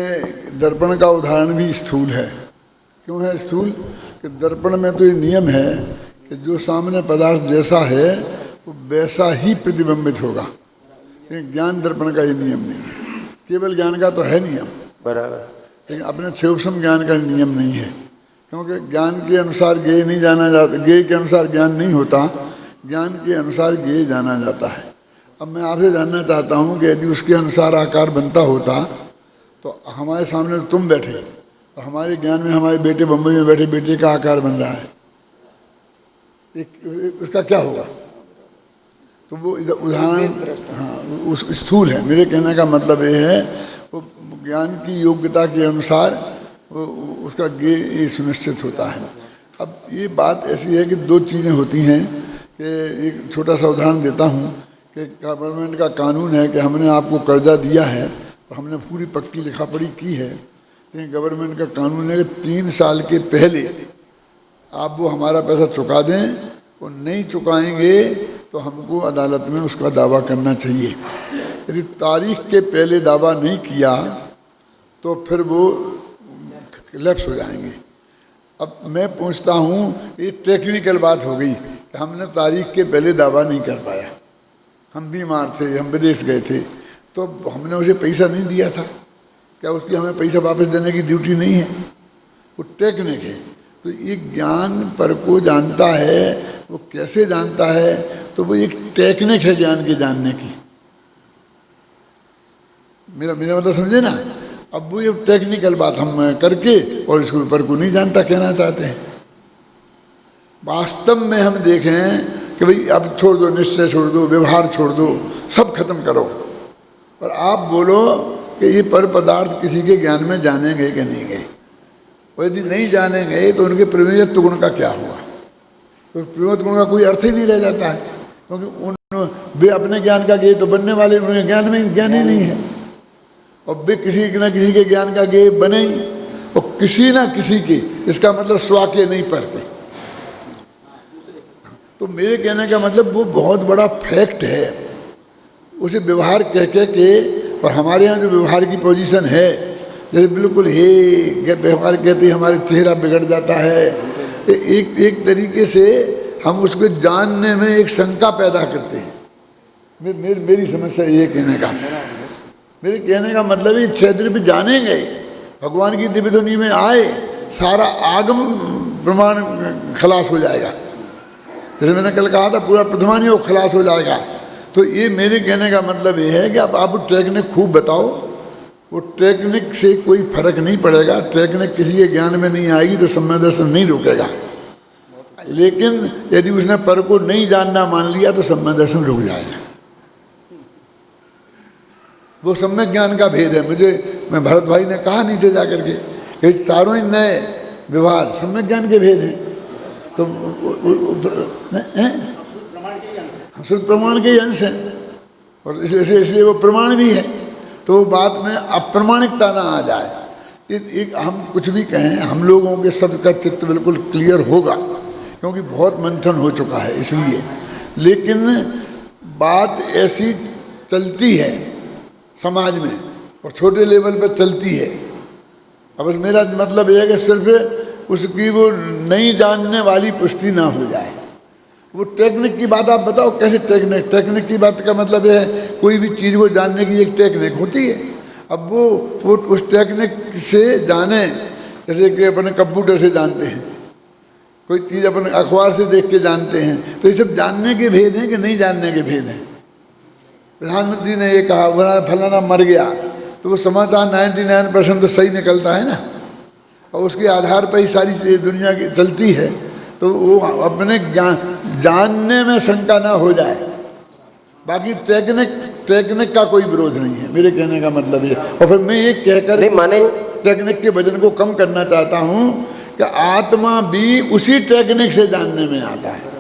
दर्पण का उदाहरण भी स्थूल है। क्यों है स्थूल? कि दर्पण में तो ये नियम है कि जो सामने पदार्थ जैसा है वो वैसा ही प्रतिबिंबित होगा। लेकिन ज्ञान दर्पण का ये नियम नहीं है। केवल ज्ञान का तो है नियम बराबर, लेकिन अपने क्षयोपम ज्ञान का नियम नहीं है। क्योंकि ज्ञान के अनुसार ज्ञेय नहीं जाना जाता, ज्ञेय के अनुसार ज्ञान नहीं होता, ज्ञान के अनुसार ज्ञेय जाना जाता है। अब मैं आपसे जानना चाहता हूँ कि यदि उसके अनुसार आकार बनता होता तो हमारे सामने तो तुम बैठे, तो हमारे ज्ञान में हमारे बेटे बम्बई में बैठे बेटे का आकार बन रहा है, उसका क्या होगा? तो वो उदाहरण हाँ उस स्थूल है। मेरे कहने का मतलब ये है वो ज्ञान की योग्यता के अनुसार वो उसका ज्ञेय सुनिश्चित होता है। अब ये बात ऐसी है कि 2 चीज़ें होती हैं कि एक छोटा सा उदाहरण देता हूँ कि गवर्नमेंट का कानून है कि हमने आपको कर्जा दिया है और हमने पूरी पक्की लिखा पढ़ी की है, लेकिन गवर्नमेंट का कानून है कि 3 साल के पहले आप वो हमारा पैसा चुका दें, वो नहीं चुकाएंगे तो हमको अदालत में उसका दावा करना चाहिए। यदि तारीख के पहले दावा नहीं किया तो फिर वो लैप्स हो जाएंगे। अब मैं पूछता हूँ, ये टेक्निकल बात हो गई कि हमने तारीख के पहले दावा नहीं कर पाया, हम बीमार थे, हम विदेश गए थे, तो हमने उसे पैसा नहीं दिया था, क्या उसकी हमें पैसा वापस देने की ड्यूटी नहीं है? वो टेक्निक है। तो ये ज्ञान पर को जानता है, वो कैसे जानता है? तो वो एक टेक्निक है ज्ञान के जानने की। मेरा मतलब समझे ना? अब वो ये टेक्निकल बात हम करके और इसके ऊपर को नहीं जानता कहना चाहते हैं। वास्तव में हम देखें कि भाई अब छोड़ दो, निश्चय छोड़ दो, व्यवहार छोड़ दो, सब खत्म करो, और आप बोलो कि ये पर पदार्थ किसी के ज्ञान में जानेंगे कि नहीं गए। और यदि नहीं जानेंगे तो उनके प्रमेयत्व गुण का क्या हुआ? तो प्रमेयत्व गुण का कोई अर्थ ही नहीं रह जाता है, क्योंकि वे अपने ज्ञान का ज्ञेय तो बनने वाले, उनके ज्ञान में ज्ञान ही नहीं है। और वे किसी न किसी के ज्ञान का ज्ञेय बने ही, और किसी ना किसी के, इसका मतलब स्वा के नहीं पर के। तो मेरे कहने का मतलब वो बहुत बड़ा फैक्ट है, उसे व्यवहार कह के। और हमारे यहाँ जो व्यवहार की पोजीशन है, जैसे बिल्कुल हे व्यवहार कहते ही हमारे चेहरा बिगड़ जाता है। एक तरीके से हम उसको जानने में एक शंका पैदा करते हैं। मेरी समस्या ये कहने का मेरे कहने का मतलब है छह द्रव्य जानेंगे, भगवान की दिव्य ध्वनि में आए, सारा आगम प्रमाण खलास हो जाएगा। जैसे मैंने कल कहा था पूरा प्रथमान ही वो खलास हो जाएगा। तो ये मेरे कहने का मतलब ये है कि अब आप टेक्निक खूब बताओ, वो टेक्निक से कोई फर्क नहीं पड़ेगा। टेक्निक किसी के ज्ञान में नहीं आएगी तो सम्यक दर्शन नहीं रुकेगा, लेकिन यदि उसने पर को नहीं जानना मान लिया तो सम्यक दर्शन रुक जाएगा। वो सम्यक ज्ञान का भेद है। मैं भरत भाई ने कहा नीचे जाकर के कि चारों ही नए व्यवहार सम्यक ज्ञान के भेद हैं। तो शुद्ध प्रमाण के ही अंश है और इसलिए वो प्रमाण भी है। तो वो बात में अप्रमाणिकता ना आ जाए। एक हम कुछ भी कहें, हम लोगों के शब्द का चित्त बिल्कुल क्लियर होगा क्योंकि बहुत मंथन हो चुका है इसलिए। लेकिन बात ऐसी चलती है समाज में और छोटे लेवल पर चलती है। अब मेरा मतलब यह है कि सिर्फ उसकी वो नहीं जानने वाली पुष्टि ना हो जाए। वो टेक्निक की बात आप बताओ, कैसे टेक्निक की बात का मतलब यह है कोई भी चीज़ को जानने की एक टेक्निक होती है। अब वो उस टेक्निक से जाने, जैसे कि अपने कंप्यूटर से जानते हैं, कोई चीज़ अपने अखबार से देख के जानते हैं। तो ये सब जानने के भेद हैं कि नहीं जानने के भेद हैं। प्रधानमंत्री ने ये कहा फलाना मर गया, तो वो समाचार 99% तो सही निकलता है ना, और उसके आधार पर ही सारी चीज़ें दुनिया की चलती है। तो वो अपने जानने में शंका ना हो जाए। बाकी टेक्निक का कोई विरोध नहीं है, मेरे कहने का मतलब ये। और फिर मैं ये कहकर नहीं माने, टेक्निक के वजन को कम करना चाहता हूँ कि आत्मा भी उसी टेक्निक से जानने में आता है।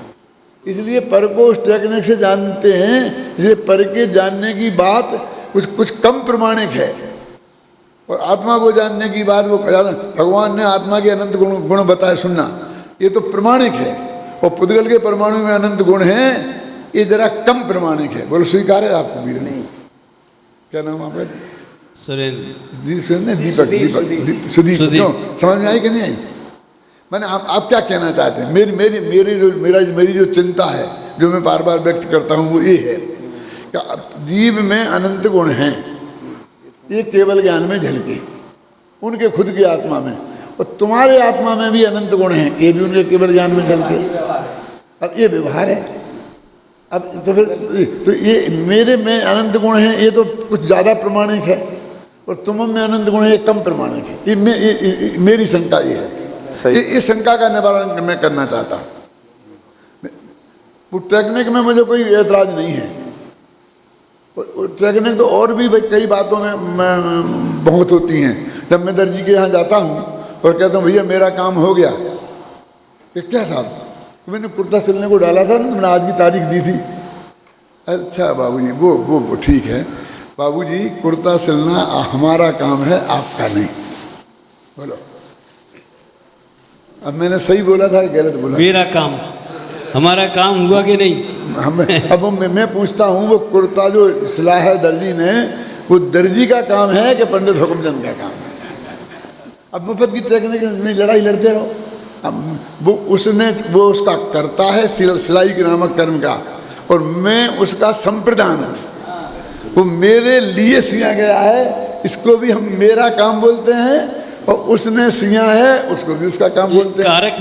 इसलिए पर को उस टेक्निक से जानते हैं, इसलिए पर के जानने की बात कुछ कम प्रमाणिक है और आत्मा को जानने की बात वो भगवान ने आत्मा के अनंत गुण बताए सुनना, ये तो प्रमाणिक है। और पुद्गल के परमाणु में अनंत गुण हैं, ये जरा कम प्रमाणिक है। बोलो स्वीकार है आपको भी? नहीं, क्या नाम आपका? सुरेंद्र। दीपक सुदीप। समझ में आई कि नहीं आई? मैंने आप क्या कहना चाहते हैं? मेरी जो चिंता है, जो मैं बार बार व्यक्त करता हूँ, वो ये है कि जीव में अनंत गुण हैं, ये केवल ज्ञान में झलके उनके खुद की आत्मा में, और तुम्हारे आत्मा में भी अनंत गुण हैं, ये भी उनके केवल ज्ञान में झलके। अब ये व्यवहार है। अब तो फिर तो ये मेरे में अनंत गुण हैं, ये तो कुछ ज़्यादा प्रमाणिक है, और तुम में अनंत गुण है, ये कम प्रमाणिक है। ये मेरी शंका ये है। इस शंका का निवारण मैं करना चाहता हूँ। वो टेक्निक में मुझे कोई एतराज़ नहीं है। टेक्निक तो और भी कई बातों में बहुत होती हैं। जब मैं दर्जी के यहाँ जाता हूँ और कहता हूँ भैया मेरा काम हो गया, कि क्या साहब मैंने कुर्ता सिलने को डाला था ना, मैंने आज की तारीख दी थी। अच्छा बाबूजी, वो ठीक है बाबूजी, कुर्ता सिलना हमारा काम है, आपका नहीं। बोलो अब मैंने सही बोला था कि गलत बोला? मेरा काम, हमारा काम हुआ कि नहीं? अब मैं पूछता हूँ, वो कुर्ता जो सिला है दर्जी ने, वो दर्जी का काम है कि पंडित हुकुमचंद का काम है? अब मुफ्त की टेक्निक में लड़ाई लड़ते रहो। अब वो उसका करता है सिलाई के नामक कर्म का, और मैं उसका संप्रदान हूँ। वो मेरे लिए सिया गया है, इसको भी हम मेरा काम बोलते हैं, और उसने सिया है उसको भी उसका काम बोलते हैं। कारक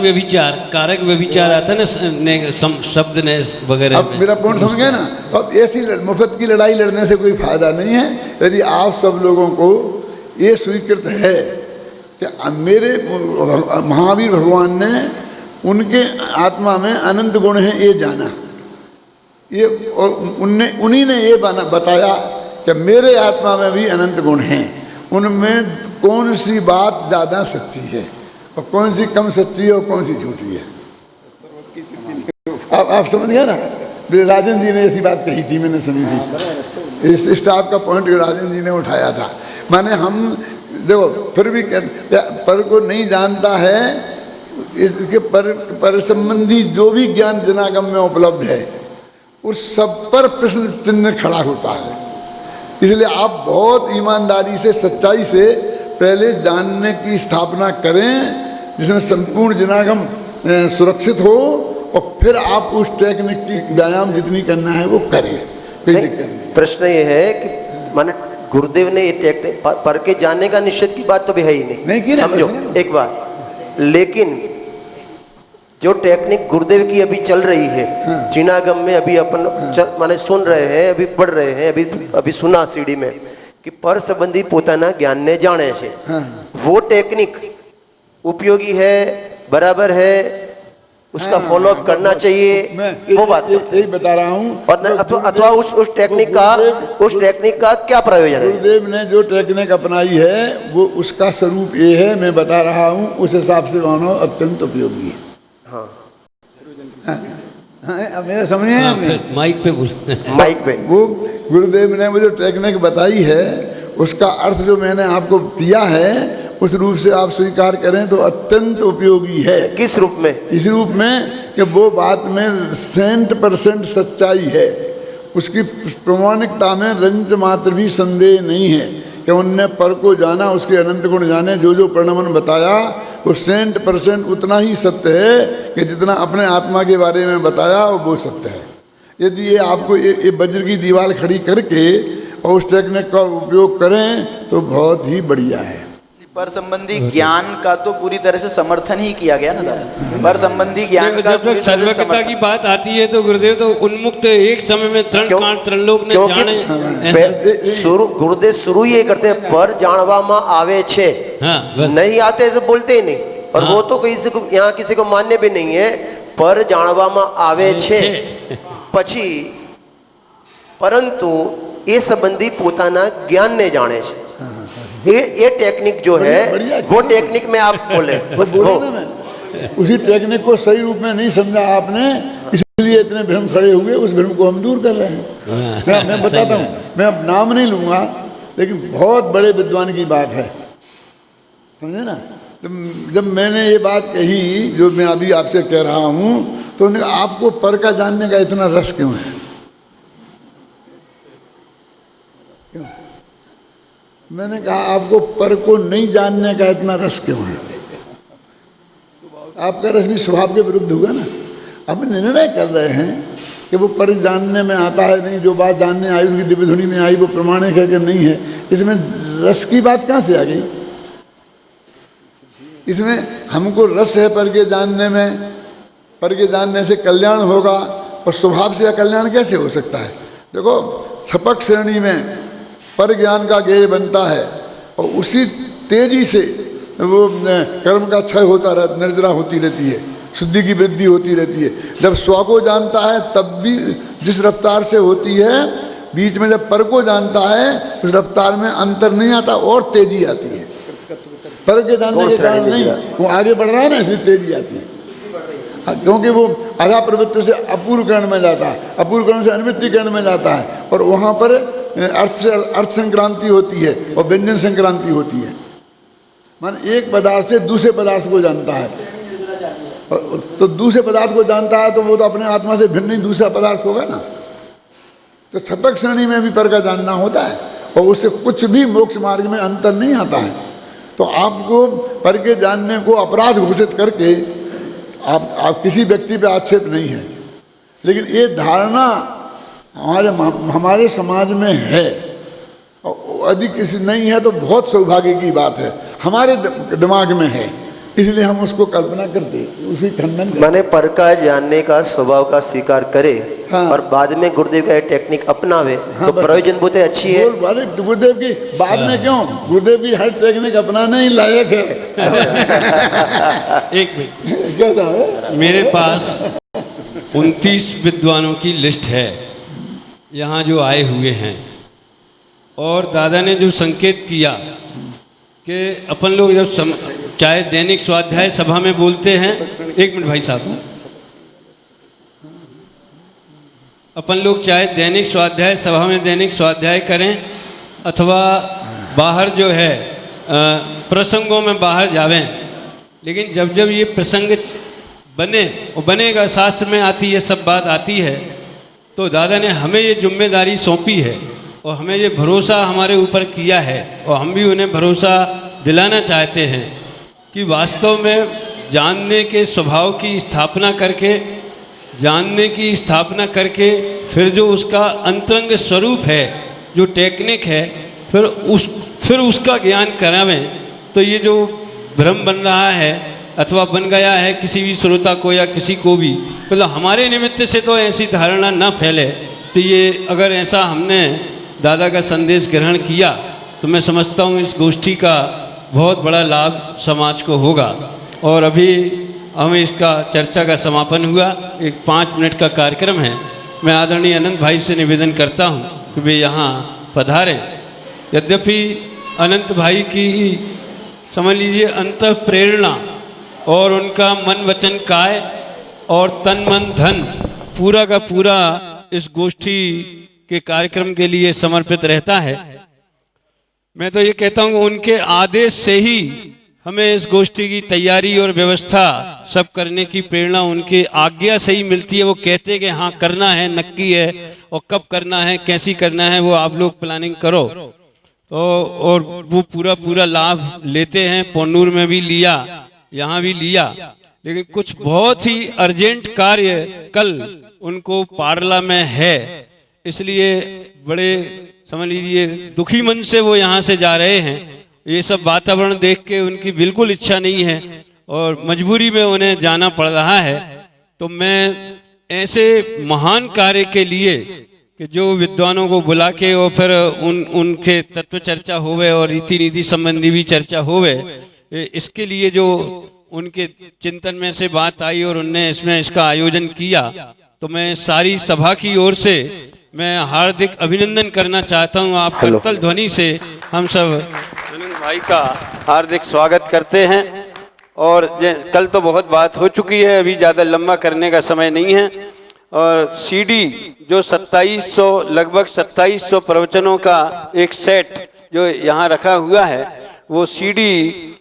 व्यभिचार आता है ना, शब्द ने वगैरह। अब मेरा पॉइंट समझ गए ना? तो अब ऐसी मुफ्त की लड़ाई लड़ने से कोई फायदा नहीं है। यदि आप सब लोगों को ये स्वीकृत है कि मेरे महावीर भगवान ने उनके आत्मा में अनंत गुण हैं, ये जाना, ये और उन्हीं ने ये बताया कि मेरे आत्मा में भी अनंत गुण हैं। उनमें कौन सी बात ज़्यादा सच्ची है और कौन सी कम सच्ची है और कौन सी झूठी है, आप समझ गए ना? राजन जी ने ऐसी बात कही थी, मैंने सुनी थी। इस टाइप का पॉइंट राजन जी ने उठाया था। माने हम देखो फिर भी पर को नहीं जानता है, इसके पर संबंधी जो भी ज्ञान जनागम में उपलब्ध है उस सब पर प्रश्न चिन्ह खड़ा होता है। इसलिए आप बहुत ईमानदारी से, सच्चाई से पहले जानने की स्थापना करें जिसमें संपूर्ण जनागम सुरक्षित हो, और फिर आप उस टेक्निक की व्यायाम जितनी करना है वो करें, कोई दिक्कत नहीं। प्रश्न ये है कि माने गुरुदेव ने ये टेक्निक पर के जानने का निश्चित की बात तो भी है ही नहीं की ना, समझो नहीं। एक बार, लेकिन जो टेक्निक गुरुदेव की अभी चल रही है चिनागम में, अभी अपन माने सुन रहे हैं, अभी पढ़ रहे हैं, अभी सुना सीडी में कि पर संबंधी पोताना ज्ञान ने जाने छे, वो टेक्निक उपयोगी है, बराबर है, उसका फॉलो अप करना चाहिए, वो बात यही बता रहा हूँ। और अथवा उस टेक्निक का क्या प्रयोजन है? गुरुदेव ने जो टेक्निक अपनाई है वो उसका स्वरूप ये है, मैं बता रहा हूँ, उस हिसाब से मानो अत्यंत उपयोगी है। हाँ, मेरा समझ हाँ, फिर माइक पे बोल माइक पे वो गुरुदेव ने वो जो टेक्निक बताई है उसका अर्थ जो मैंने आपको दिया है उस रूप से आप स्वीकार करें तो अत्यंत उपयोगी है। किस रूप में? इस रूप में कि वो बात में 100% सच्चाई है, उसकी प्रमाणिकता में रंच मात्र भी संदेह नहीं है कि उनने पर को जाना, उसके अनंत गुण जाने, जो प्रणमन बताया वो 100% उतना ही सत्य है कि जितना अपने आत्मा के बारे में बताया वो सत्य है। यदि ये आपको ये वज्र की दीवार खड़ी करके और उस टेक्निक का उपयोग करें तो बहुत ही बढ़िया है। पर संबंधी ज्ञान का तो पूरी तरह से समर्थन ही किया गया ना दादा, पर संबंधी ज्ञान का जब पूरी तरह से सर्वज्ञता समर्थन। की बात आती है तो गुरुदेव तो उन्मुक्त एक समय में त्रणलोक ने जाने गुरुदेव शुरू ये करते हैं पर जानवामा आवे छे, हाँ, बस। नहीं आते ऐसे बोलते ही नहीं, और वो तो किसी को यहाँ किसी को मान्य भी नहीं है, पर जानवामा आवे छे पछी परंतु ये संबंधी पोताना ज्ञान ने जाने छे। ये टेक्निक जो है वो टेक्निक में आप बोले उसी टेक्निक को सही रूप में नहीं समझा आपने, इसलिए इतने भ्रम खड़े हुए, उस भ्रम को हम दूर कर रहे हैं। मैं बताता हूँ, मैं अब नाम नहीं लूँगा, लेकिन बहुत बड़े विद्वान की बात है, समझे ना। जब मैंने ये बात कही जो मैं अभी आपसे कह रहा हूँ, तो उन्होंने कहा, आपको पर का जानने का इतना रस क्यों है? क्यों? मैंने कहा आपको पर को नहीं जानने का इतना रस क्यों है? आपका रस भी स्वभाव के विरुद्ध होगा ना। अब निर्णय कर रहे हैं कि वो पर जानने में आता है नहीं, जो बात जानने आई उनकी दिव्य धुनी में आई वो प्रमाणिक है कि नहीं है, इसमें रस की बात कहाँ से आ गई? इसमें हमको रस है पर के जानने में, पर के जानने से कल्याण होगा और स्वभाव से अकल्याण कैसे हो सकता है? देखो छपक श्रेणी में पर ज्ञान का ज्ञेय बनता है और उसी तेजी से वो कर्म का क्षय होता रहता, निर्जरा होती रहती है, शुद्धि की वृद्धि होती रहती है। जब स्व को जानता है तब भी जिस रफ्तार से होती है, बीच में जब पर को जानता है उस रफ्तार में अंतर नहीं आता और तेजी आती है। पर के जानने के कारण नहीं, वो आगे बढ़ रहा है ना, इसलिए तेजी आती है, क्योंकि वो आधा प्रवृत्ति से अपूर्व करण में जाता है, अपूर्व करण से अनिवृत्ति करण में जाता है, और वहाँ पर अर्थ से अर्थ संक्रांति होती है और व्यंजन संक्रांति होती है। मान एक पदार्थ से दूसरे पदार्थ को जानता है, तो दूसरे पदार्थ को जानता है तो वो तो अपने आत्मा से भिन्न ही दूसरा पदार्थ होगा ना। तो छपक श्रेणी में भी पर का जानना होता है और उससे कुछ भी मोक्ष मार्ग में अंतर नहीं आता है। तो आपको पर के जानने को अपराध घोषित करके आप किसी व्यक्ति पे आक्षेप नहीं है, लेकिन ये धारणा हमारे समाज में है, यदि किसी नहीं है तो बहुत सौभाग्य की बात है, हमारे दिमाग में है, इसलिए हम उसको कल्पना करते, उसी खंडन मैंने पर का जानने का स्वभाव का स्वीकार करे, हाँ। और बाद में गुरुदेव का टेक्निक अपनावे, हाँ, तो प्रयोजन बहुत अच्छी है। गुरुदेव की बाद में क्यों, गुरुदेव की हर टेक्निक अपनाने ही लायक है। एक मिनट, कैसा है? मेरे पास 29 विद्वानों की लिस्ट है यहाँ जो आए हुए हैं, और दादा ने जो संकेत किया कि अपन लोग जब चाहे दैनिक स्वाध्याय सभा में बोलते हैं, एक मिनट भाई साहब, अपन लोग चाहे दैनिक स्वाध्याय सभा में दैनिक स्वाध्याय करें अथवा बाहर जो है प्रसंगों में बाहर जावें, लेकिन जब जब ये प्रसंग बने और बनेगा, शास्त्र में आती है सब बात आती है, तो दादा ने हमें ये जिम्मेदारी सौंपी है और हमें ये भरोसा हमारे ऊपर किया है, और हम भी उन्हें भरोसा दिलाना चाहते हैं कि वास्तव में जानने के स्वभाव की स्थापना करके, जानने की स्थापना करके फिर जो उसका अंतरंग स्वरूप है, जो टेक्निक है, फिर उसका ज्ञान करावें, तो ये जो भ्रम बन रहा है अथवा बन गया है किसी भी श्रोता को या किसी को भी, मतलब हमारे निमित्त से तो ऐसी धारणा न फैले। तो ये अगर ऐसा हमने दादा का संदेश ग्रहण किया तो मैं समझता हूँ इस गोष्ठी का बहुत बड़ा लाभ समाज को होगा। और अभी हमें इसका चर्चा का समापन हुआ, एक 5 मिनट का कार्यक्रम है। मैं आदरणीय अनंत भाई से निवेदन करता हूँ कि वे यहाँ पधारें। यद्यपि अनंत भाई की समझ लीजिए अंतः प्रेरणा और उनका मन वचन काय और तन मन धन पूरा का पूरा इस गोष्ठी के कार्यक्रम के लिए समर्पित रहता है। मैं तो ये कहता हूँ उनके आदेश से ही हमें इस गोष्ठी की तैयारी और व्यवस्था सब करने की प्रेरणा उनके आज्ञा से ही मिलती है। वो कहते हैं कि हाँ करना है, नक्की है, और कब करना है, कैसी करना है, वो आप लोग प्लानिंग करो। तो और वो पूरा लाभ लेते हैं। पोन्नूर में भी लिया, यहाँ भी लिया, लेकिन कुछ बहुत ही अर्जेंट कार्य कल उनको पारला में है, इसलिए बड़े समझ लीजिए दुखी मन से वो यहाँ से जा रहे हैं। ये सब वातावरण देख के उनकी बिल्कुल इच्छा नहीं है और मजबूरी में उन्हें जाना पड़ रहा है। तो मैं ऐसे महान कार्य के लिए कि जो विद्वानों को बुला के और फिर उनके तत्व चर्चा होवे और रीति नीति संबंधी भी चर्चा होवे, इसके लिए जो उनके चिंतन में से बात आई और उनने इसमें इसका आयोजन किया, तो मैं सारी सभा की ओर से मैं हार्दिक अभिनंदन करना चाहता हूं। आप करतल ध्वनि से हम सब अनंत भाई का हार्दिक स्वागत करते हैं। और कल तो बहुत बात हो चुकी है, अभी ज़्यादा लंबा करने का समय नहीं है। और सीडी जो 2700 लगभग 2700 प्रवचनों का एक सेट जो यहाँ रखा हुआ है, वो सीडी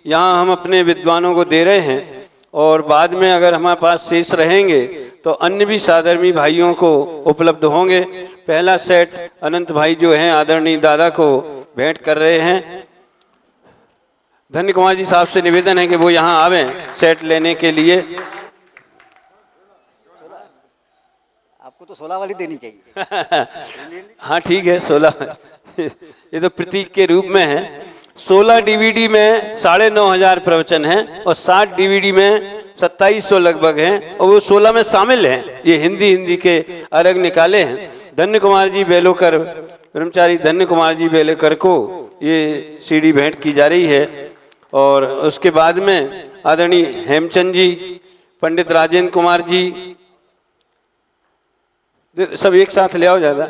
यहाँ हम अपने विद्वानों को दे रहे हैं। और बाद में अगर हमारे पास शेष रहेंगे तो अन्य भी साधर्मी भाइयों को उपलब्ध होंगे। पहला सेट अनंत भाई जो हैं आदरणीय दादा को भेंट कर रहे हैं। धन्य कुमार जी साहब से निवेदन है कि वो यहाँ आवें सेट लेने के लिए। आपको तो 16 वाली देनी चाहिए। हाँ ठीक है, 16 ये तो प्रतीक के रूप में है। 16 डीवीडी में 9,500 प्रवचन हैं और 60 डीवीडी में 2700 लगभग हैं, और वो 16 में शामिल हैं। ये हिंदी के अलग निकाले हैं। धन्य कुमार जी बेलोकर, ब्रह्मचारी धन्य कुमार जी बेलोकर को ये सीडी भेंट की जा रही है। और उसके बाद में आदरणीय हेमचंद जी, पंडित राजेंद्र कुमार जी, सब एक साथ ले आओ ज़्यादा।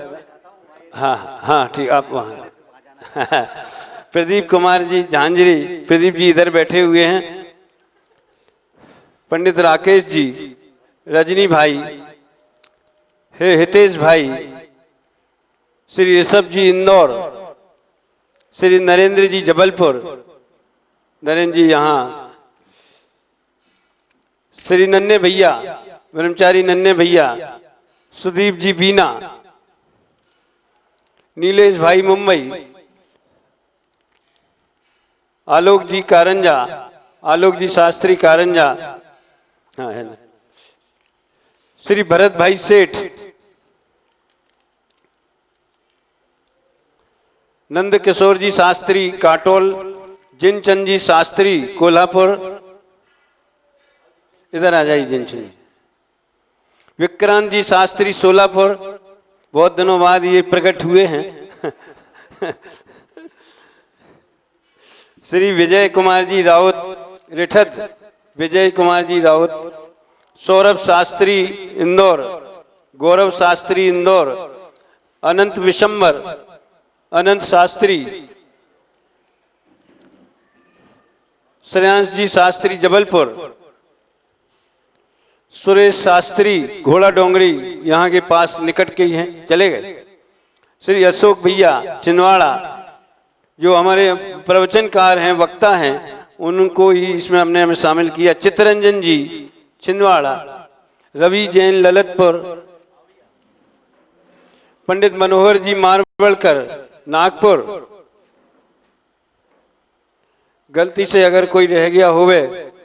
हाँ ठीक, आप वहाँ प्रदीप कुमार जी झांझरी, प्रदीप जी इधर बैठे हुए हैं। पंडित राकेश जी, रजनी भाई, हितेश भाई, श्री ऋषभ जी इंदौर, श्री नरेंद्र जी जबलपुर, नरेंद्र जी यहाँ, श्री नन्हे भैया, ब्रह्मचारी नन्हे भैया, सुदीप जी बीना, नीलेश भाई मुंबई, आलोक जी कारंजा, आलोक जी शास्त्री कारंजा, हाँ है ना, श्री भरत भाई सेठ, नंद किशोर जी शास्त्री काटोल, जिनचंद जी शास्त्री कोल्हापुर, इधर आ जाइए जिनचंद जी, विक्रांत जी शास्त्री सोलापुर, बहुत दिनों बाद ये प्रकट हुए हैं। श्री विजय कुमार जी राउत रिठत, विजय कुमार जी राउत, सौरभ शास्त्री इंदौर, गौरव शास्त्री इंदौर, अनंत विशंबर, अनंत शास्त्री, श्रेयांश जी शास्त्री जबलपुर, सुरेश शास्त्री घोड़ा डोंगरी, यहाँ के पास निकट के ही हैं, चले गए। श्री अशोक भैया छिंदवाड़ा, जो हमारे प्रवचनकार हैं, वक्ता हैं, उनको ही इसमें हमने हमें शामिल किया। चित्तरंजन जी छिंदवाड़ा, रवि जैन ललितपुर, पंडित मनोहर जी मारवड़कर नागपुर। गलती से अगर कोई रह गया होवे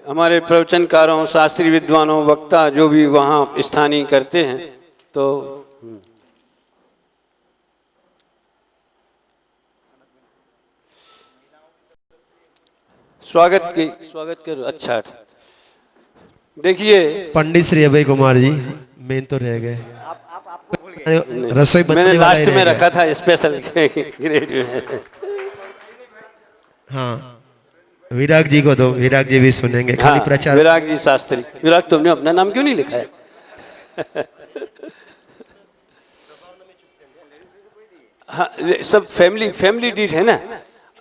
हमारे प्रवचनकारों, शास्त्री विद्वानों, वक्ता जो भी वहाँ स्थानीय करते हैं, तो स्वागत करो। अच्छा देखिए, पंडित श्री अभय कुमार जी मेन तो रह गए। रसोई मैंने बनने वाला लास्ट ही रह में गया। रखा था स्पेशल ग्रेड में। हाँ, विराग जी को दो, विराग जी भी सुनेंगे। खाली हाँ, प्रचार। विराग जी शास्त्री। विराग, तुमने अपना नाम क्यों नहीं लिखा है? हाँ, सब फैमिली डीट है ना।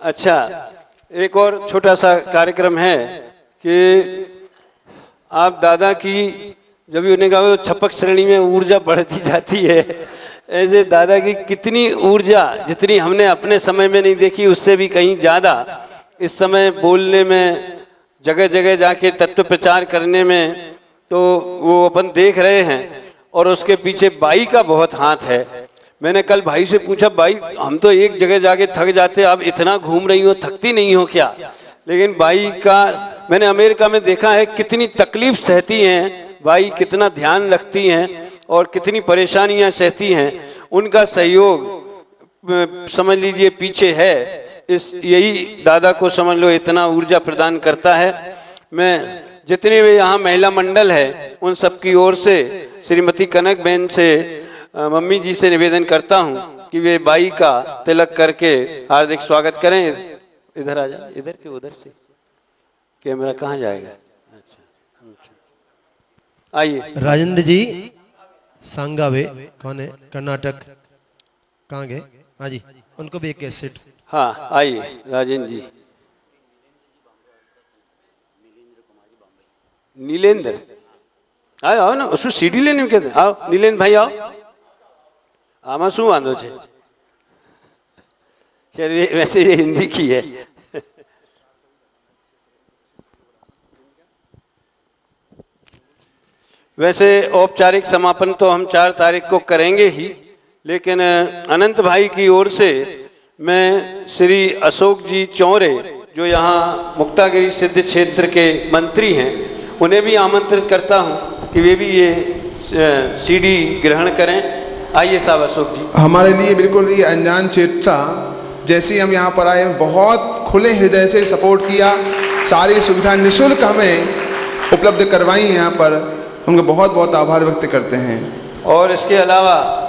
अच्छा, एक और छोटा सा कार्यक्रम है कि आप दादा की जब भी उन्हें कहा तो छपक श्रेणी में ऊर्जा बढ़ती जाती है, ऐसे दादा की कितनी ऊर्जा जितनी हमने अपने समय में नहीं देखी उससे भी कहीं ज़्यादा इस समय बोलने में, जगह जगह जाके तत्व प्रचार करने में, तो वो अपन देख रहे हैं। और उसके पीछे बाई का बहुत हाथ है। मैंने कल भाई से पूछा, भाई हम तो एक जगह जाके थक जाते, आप इतना घूम रही हो, थकती नहीं हो क्या? लेकिन बाई का मैंने अमेरिका में देखा है कितनी तकलीफ सहती हैं बाई, कितना ध्यान रखती हैं और कितनी परेशानियां सहती हैं। उनका सहयोग समझ लीजिए पीछे है। इस यही दादा को समझ लो इतना ऊर्जा प्रदान करता है। मैं जितने भी यहाँ महिला मंडल है उन सब की ओर से श्रीमती कनक बहन से, मम्मी जी से निवेदन करता हूँ कि वे बाई का तिलक करके हार्दिक स्वागत करें। इधर आ जाए, इधर के उधर से कैमरा कहाँ जाएगा? अच्छा, आइए। राजेंद्र जी सांगावे कौन है, कर्नाटक, कहाँ गए? हाँ जी, उनको भी एक कैसेट। हाँ, आइए राजेंद्र जी। नीलेंद्र, आओ ना, उसमें सीडी लेने में कहते हैं। आओ नीलेंद्र भाई, आओ। आमा शू वांधो छे? खैर वैसे ये हिंदी की है। वैसे औपचारिक समापन तो हम 4 तारीख को करेंगे ही, लेकिन अनंत भाई की ओर से मैं श्री अशोक जी चौरे, जो यहाँ मुक्तागिरी सिद्ध क्षेत्र के मंत्री हैं, उन्हें भी आमंत्रित करता हूँ कि वे भी ये सीडी ग्रहण करें। आइए साहब अशोक जी। हमारे लिए बिल्कुल ये अनजान क्षेत्र था। जैसे ही हम यहाँ पर आए, बहुत खुले हृदय से सपोर्ट किया, सारी सुविधा निःशुल्क हमें उपलब्ध करवाई यहाँ पर। उनका बहुत बहुत आभार व्यक्त करते हैं। और इसके अलावा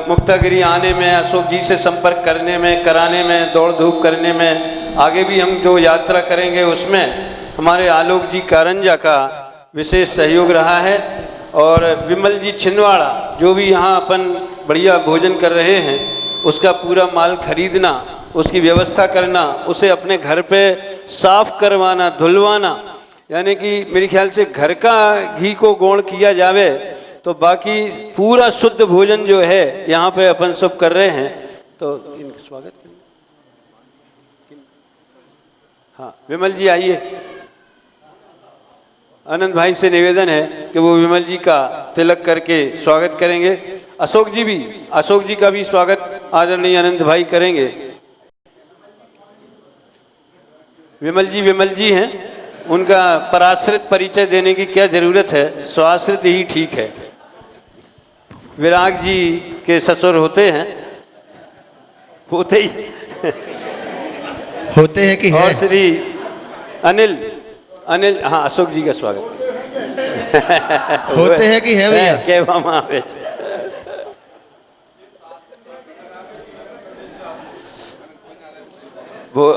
मुक्तागिरी आने में, अशोक जी से संपर्क करने में, कराने में, दौड़ धूप करने में, आगे भी हम जो यात्रा करेंगे उसमें हमारे आलोक जी कारंजा का विशेष सहयोग रहा है। और विमल जी छिंदवाड़ा, जो भी यहाँ अपन बढ़िया भोजन कर रहे हैं, उसका पूरा माल खरीदना, उसकी व्यवस्था करना, उसे अपने घर पे साफ करवाना, धुलवाना, यानी कि मेरे ख्याल से घर का घी को गौण किया जावे तो बाकी पूरा शुद्ध भोजन जो है यहाँ पे अपन सब कर रहे हैं। तो इनका स्वागत करें। हाँ, विमल जी आइए। आनंद भाई से निवेदन है कि वो विमल जी का तिलक करके स्वागत करेंगे। अशोक जी का भी स्वागत आदरणीय आनंद भाई करेंगे। विमल जी हैं, उनका पराश्रित परिचय देने की क्या जरूरत है, स्वाश्रित ही ठीक है। विराग जी के ससुर होते ही कि और है? श्री अनिल, हाँ अशोक जी का स्वागत होते हैं कि है भैया? कहवामां आवे छे। वो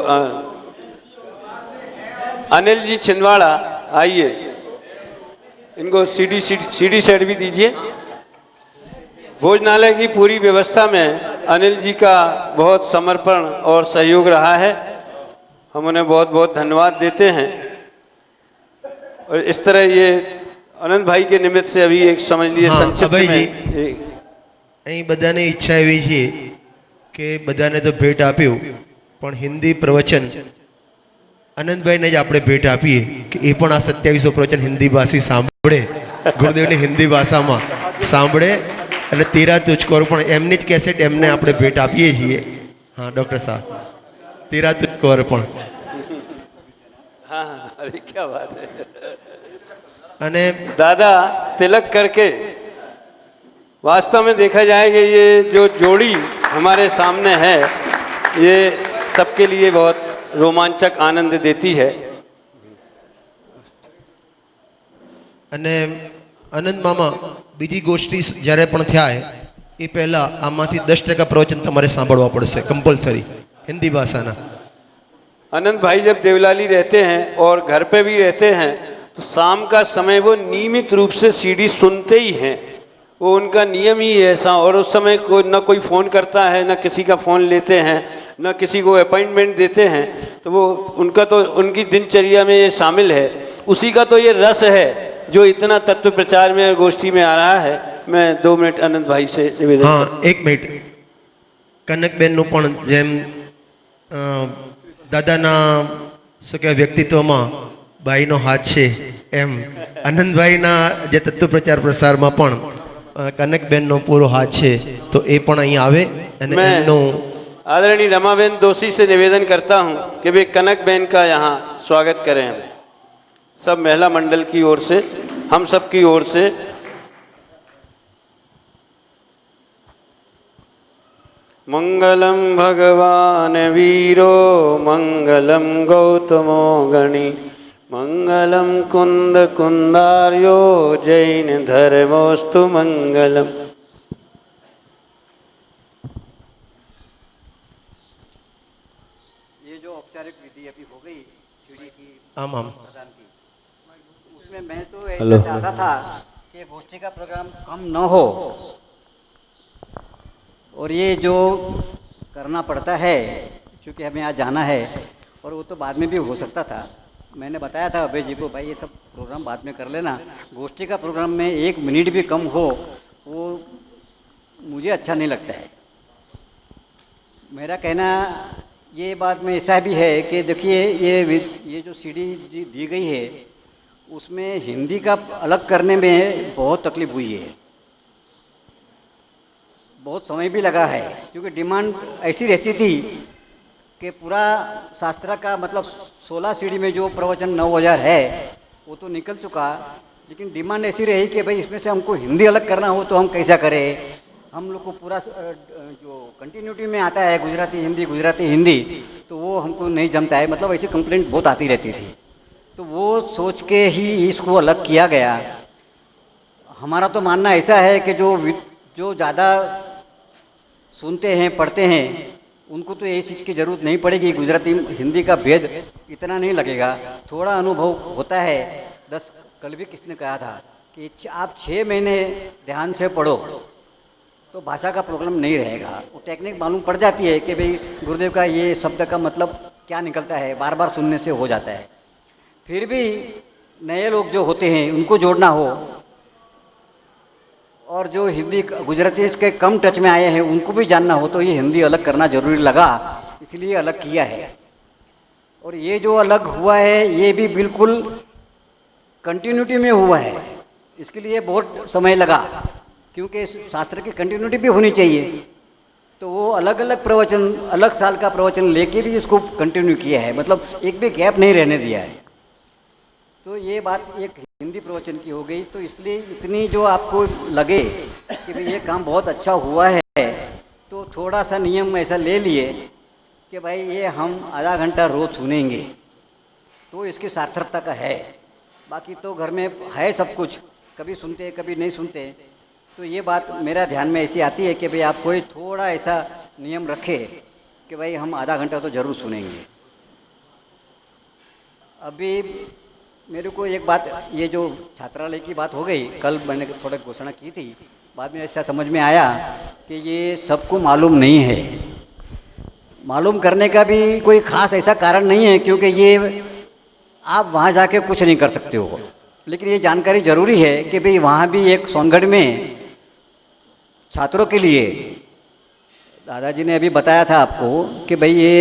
अनिल जी छिंदवाड़ा आइए, इनको सीडी सेट भी दीजिए। भोजनालय की पूरी व्यवस्था में अनिल जी का बहुत समर्पण और सहयोग रहा है, हम उन्हें बहुत बहुत धन्यवाद देते हैं। और इस तरह ये अनंत भाई के निमित्त से अभी एक समझ लिए संक्षिप्त में અહીં બધાને ઈચ્છા એવી છે કે બધાને તો ભેટ આપ્યું, પણ હિન્દી પ્રવચન આનંદભાઈને જ આપણે ભેટ આપીએ કે એ પણ આ 2700 પ્રવચન હિન્દી ભાષી સાંભળે, ગુરુદેવની હિન્દી ભાષામાં સાંભળે અને તેરા તુજકો પણ એમની જ કેસેટ એમને આપણે ભેટ આપીએ છીએ. હા ડૉક્ટર સાહેબ, તેરા તુજકો પણ. हाँ, अरे क्या बात है। અને दादा तिलक करके वास्तव में देखा जाए कि ये जो जोड़ी हमारे सामने है, ये सबके लिए बहुत रोमांचक आनंद देती है। અને આનંદ મામા બીજી ગોષ્ઠી જ્યારે પણ થાય એ પહેલાં આમાંથી 10% પ્રવચન તમારે સાંભળવા પડશે કમ્પલસરી हिंदी भाषा ना। आनंद भाई जब देवलाली रहते हैं और घर पे भी रहते हैं तो शाम का समय वो नियमित रूप से सीडी सुनते ही हैं, वो उनका नियम ही है ऐसा। और उस समय कोई फ़ोन करता है, न किसी का फ़ोन लेते हैं, न किसी को अपॉइंटमेंट देते हैं, तो वो उनका तो उनकी दिनचर्या में ये शामिल है। उसी का तो ये रस है जो इतना तत्व प्रचार में और गोष्ठी में आ रहा है। मैं 2 मिनट आनंद भाई से निवेदन हाँ 1 मिनट कनकबेनનું પણ જેમ દાદાના શું કહેવાય વ્યક્તિત્વમાં બાઈનો હાથ છે એમ આનંદભાઈના જે તત્વ પ્રચાર પ્રસારમાં પણ કનકબેનનો પૂરો હાથ છે તો એ પણ અહીં આવે અને मैं એમનું आदरणीय रमाबेन दोषी से निवेदन करता हूं कि वे कनक बहन का यहाँ स्वागत करें। हमें सब महिला मंडल की ओर से, हम सब की ओर से। मंगलम भगवान वीरो मंगलम गौतमो गणि मंगलम कुंद कुंदार्यो जैन धर्मोस्तु मंगलम। ये जो औपचारिक विधि अभी हो गई सीढ़ी की આમ આમ प्रदान की, उसमें मैं तो ऐसा चाहता था कि गोष्ठी का प्रोग्राम कम न हो, और ये जो करना पड़ता है क्योंकि हमें आज जाना है, और वो तो बाद में भी हो सकता था। मैंने बताया था अभय जी को, भाई ये सब प्रोग्राम बाद में कर लेना, गोष्ठी का प्रोग्राम में 1 मिनट भी कम हो वो मुझे अच्छा नहीं लगता है। मेरा कहना ये बात में ऐसा भी है कि देखिए ये जो सीडी दी गई है उसमें हिंदी का अलग करने में बहुत तकलीफ हुई है, बहुत समय भी लगा है, क्योंकि डिमांड ऐसी रहती थी कि पूरा शास्त्र का मतलब 16 सीडी में जो प्रवचन 9000 है वो तो निकल चुका, लेकिन डिमांड ऐसी रही कि भाई इसमें से हमको हिंदी अलग करना हो तो हम कैसा करें। हम लोग को पूरा जो कंटिन्यूटी में आता है गुजराती हिंदी तो वो हमको नहीं जमता है, मतलब ऐसी कंप्लेंट बहुत आती रहती थी। तो वो सोच के ही इसको अलग किया गया। हमारा तो मानना ऐसा है कि जो ज़्यादा सुनते हैं पढ़ते हैं उनको तो ये चीज़ की ज़रूरत नहीं पड़ेगी, गुजराती हिंदी का भेद इतना नहीं लगेगा, थोड़ा अनुभव होता है। कल भी किसने कहा था कि आप 6 महीने ध्यान से पढ़ो तो भाषा का प्रॉब्लम नहीं रहेगा, वो टेक्निक मालूम पड़ जाती है कि भाई गुरुदेव का ये शब्द का मतलब क्या निकलता है, बार बार सुनने से हो जाता है। फिर भी नए लोग जो होते हैं उनको जोड़ना हो, और जो हिंदी गुजराती के कम टच में आए हैं उनको भी जानना हो, तो ये हिंदी अलग करना ज़रूरी लगा, इसलिए अलग किया है। और ये जो अलग हुआ है ये भी बिल्कुल कंटिन्यूटी में हुआ है, इसके लिए बहुत समय लगा, क्योंकि शास्त्र की कंटिन्यूटी भी होनी चाहिए। तो वो अलग अलग प्रवचन, अलग साल का प्रवचन लेके भी इसको कंटिन्यू किया है, मतलब एक भी गैप नहीं रहने दिया है। तो ये बात एक हिंदी प्रवचन की हो गई। तो इसलिए इतनी जो आपको लगे कि भाई ये काम बहुत अच्छा हुआ है, तो थोड़ा सा नियम ऐसा ले लिए कि भाई ये हम आधा घंटा रोज़ सुनेंगे तो इसकी सार्थकता का है। बाकी तो घर में है सब कुछ, कभी सुनते कभी नहीं सुनते। तो ये बात मेरा ध्यान में ऐसी आती है कि भाई आप कोई थोड़ा ऐसा नियम रखे कि भाई हम आधा घंटा तो ज़रूर सुनेंगे। अभी मेरे को एक बात, ये जो छात्रालय की बात हो गई, कल मैंने थोड़ा घोषणा की थी, बाद में ऐसा समझ में आया कि ये सबको मालूम नहीं है। मालूम करने का भी कोई ख़ास ऐसा कारण नहीं है, क्योंकि ये आप वहाँ जाके कुछ नहीं कर सकते हो, लेकिन ये जानकारी ज़रूरी है कि भाई वहाँ भी एक सोनगढ़ में छात्रों के लिए, दादाजी ने अभी बताया था आपको कि भाई ये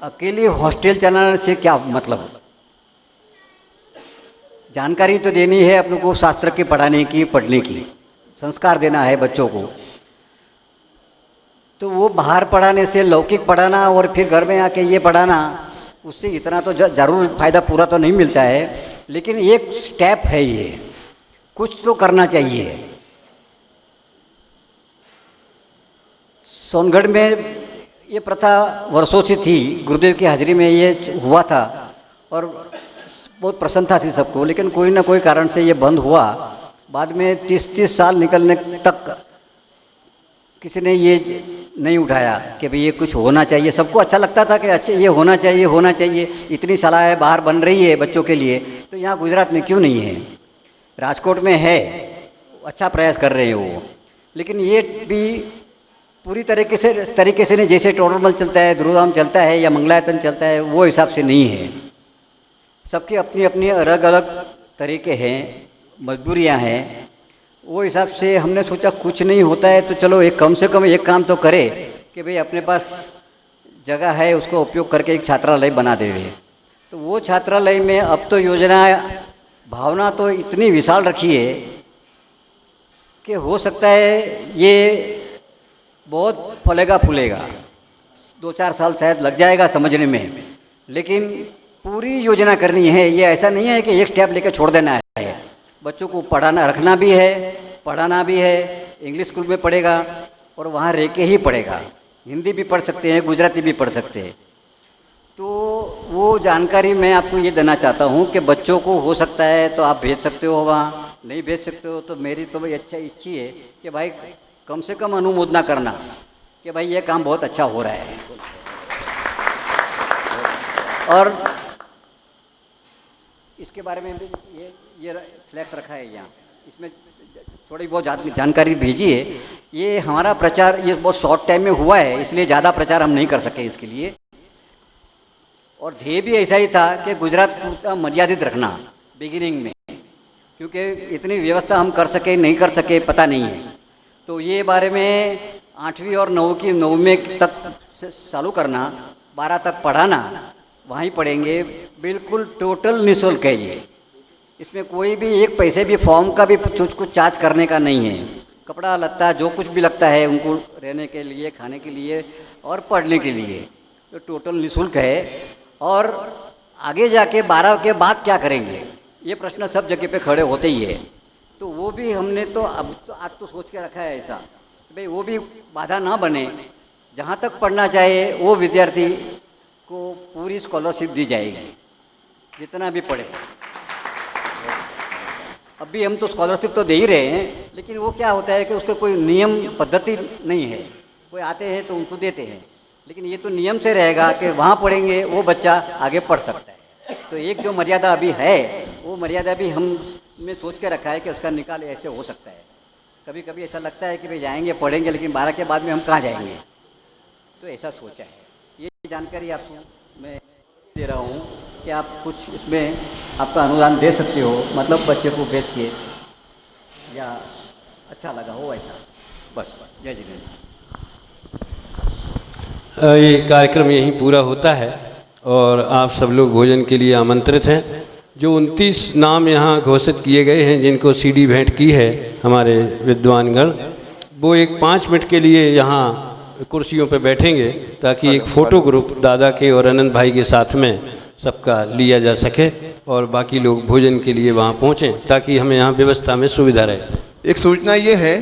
अकेले हॉस्टल चलाने से क्या मतलब, जानकारी तो देनी है अपने को, शास्त्र के पढ़ाने की, पढ़ने की, संस्कार देना है बच्चों को। तो वो बाहर पढ़ाने से लौकिक पढ़ाना और फिर घर में आके ये पढ़ाना, उससे इतना तो ज़रूर फ़ायदा पूरा तो नहीं मिलता है, लेकिन एक स्टेप है, ये कुछ तो करना चाहिए। सोनगढ़ में ये प्रथा वर्षों से थी, गुरुदेव की हाजिरी में ये हुआ था, और बहुत प्रसन्नता थी सबको, लेकिन कोई ना कोई कारण से ये बंद हुआ। बाद में 30 साल निकलने तक किसी ने ये नहीं उठाया कि भाई ये कुछ होना चाहिए। सबको अच्छा लगता था कि अच्छा ये होना चाहिए, होना चाहिए। इतनी सलाहें बाहर बन रही है बच्चों के लिए, तो यहाँ गुजरात में क्यों नहीं है? राजकोट में है, अच्छा प्रयास कर रहे हैं वो, लेकिन ये भी पूरी तरीके से नहीं। जैसे टोडरमल चलता है, ध्रुवधाम चलता है या मंगलायतन चलता है, वो हिसाब से नहीं है। सबकी अपनी अपनी अलग अलग तरीके हैं, मजबूरियां हैं। वो हिसाब से हमने सोचा कुछ नहीं होता है तो चलो एक कम से कम एक काम तो करे कि भाई अपने पास जगह है उसका उपयोग करके एक छात्रालय बना देवे। तो वो छात्रालय में अब तो योजना भावना तो इतनी विशाल रखी है कि हो सकता है ये बहुत फलेगा फूलेगा। 2-4 साल शायद लग जाएगा समझने में, लेकिन पूरी योजना करनी है। ये ऐसा नहीं है कि एक स्टेप लेकर छोड़ देना है। बच्चों को पढ़ाना रखना भी है, पढ़ाना भी है। इंग्लिश स्कूल में पढ़ेगा और वहाँ रह के ही पढ़ेगा। हिंदी भी पढ़ सकते हैं, गुजराती भी पढ़ सकते हैं। तो वो जानकारी मैं आपको ये देना चाहता हूँ कि बच्चों को हो सकता है तो आप भेज सकते हो वहाँ, नहीं भेज सकते हो तो मेरी तो भाई अच्छा इच्छा है कि भाई कम से कम अनुमोदना करना कि भाई ये काम बहुत अच्छा हो रहा है। और इसके बारे में भी ये फ्लैक्स रखा है यहाँ, इसमें थोड़ी बहुत जानकारी भेजी है। ये हमारा प्रचार ये बहुत शॉर्ट टाइम में हुआ है, इसलिए ज़्यादा प्रचार हम नहीं कर सके इसके लिए। और ध्येय भी ऐसा ही था कि गुजरात पूरा मर्यादित रखना बिगिनिंग में, क्योंकि इतनी व्यवस्था हम कर सके नहीं कर सके पता नहीं है। तो ये बारे में 8वीं और 9वीं तक चालू करना, 12 तक पढ़ाना, वहीं पढ़ेंगे। बिल्कुल टोटल निःशुल्क है ये। इसमें कोई भी एक पैसे भी फॉर्म का भी कुछ चार्ज करने का नहीं है। कपड़ा लत्ता जो कुछ भी लगता है उनको रहने के लिए, खाने के लिए और पढ़ने के लिए, तो टोटल निःशुल्क है। और आगे जाके 12 के बाद क्या करेंगे, ये प्रश्न सब जगह पे खड़े होते ही है। तो वो भी हमने तो अब तो आज तो सोच के रखा है ऐसा कि भाई वो भी बाधा ना बने। जहाँ तक पढ़ना चाहे वो विद्यार्थी को पूरी स्कॉलरशिप दी जाएगी, जितना भी पढ़े। अभी हम तो स्कॉलरशिप तो दे ही रहे हैं, लेकिन वो क्या होता है कि उसका कोई नियम पद्धति नहीं है। कोई आते हैं तो उनको देते हैं, लेकिन ये तो नियम से रहेगा कि वहाँ पढ़ेंगे वो बच्चा आगे पढ़ सकता है। तो एक जो मर्यादा अभी है वो मर्यादा भी हमने सोच के रखा है कि उसका निकाल ऐसे हो सकता है। कभी कभी ऐसा लगता है कि भाई जाएंगे पढ़ेंगे, लेकिन 12 के बाद में हम कहाँ जाएंगे, तो ऐसा सोचा है। ये जानकारी आपको मैं दे रहा हूँ कि आप कुछ इसमें आपका अनुदान दे सकते हो, मतलब बच्चे को भेज के, या अच्छा लगा हो ऐसा। बस जय जिनेन्द्र। ये कार्यक्रम यहीं पूरा होता है और आप सब लोग भोजन के लिए आमंत्रित हैं। जो 29 नाम यहाँ घोषित किए गए हैं जिनको सीडी भेंट की है हमारे विद्वानगण, वो एक 5 मिनट के लिए यहाँ कुर्सियों पे बैठेंगे ताकि एक फ़ोटो ग्रुप दादा के और अनंत भाई के साथ में सबका लिया जा सके और बाकी लोग भोजन के लिए वहाँ पहुँचें ताकि हमें यहाँ व्यवस्था में सुविधा रहे। एक सूचना ये है,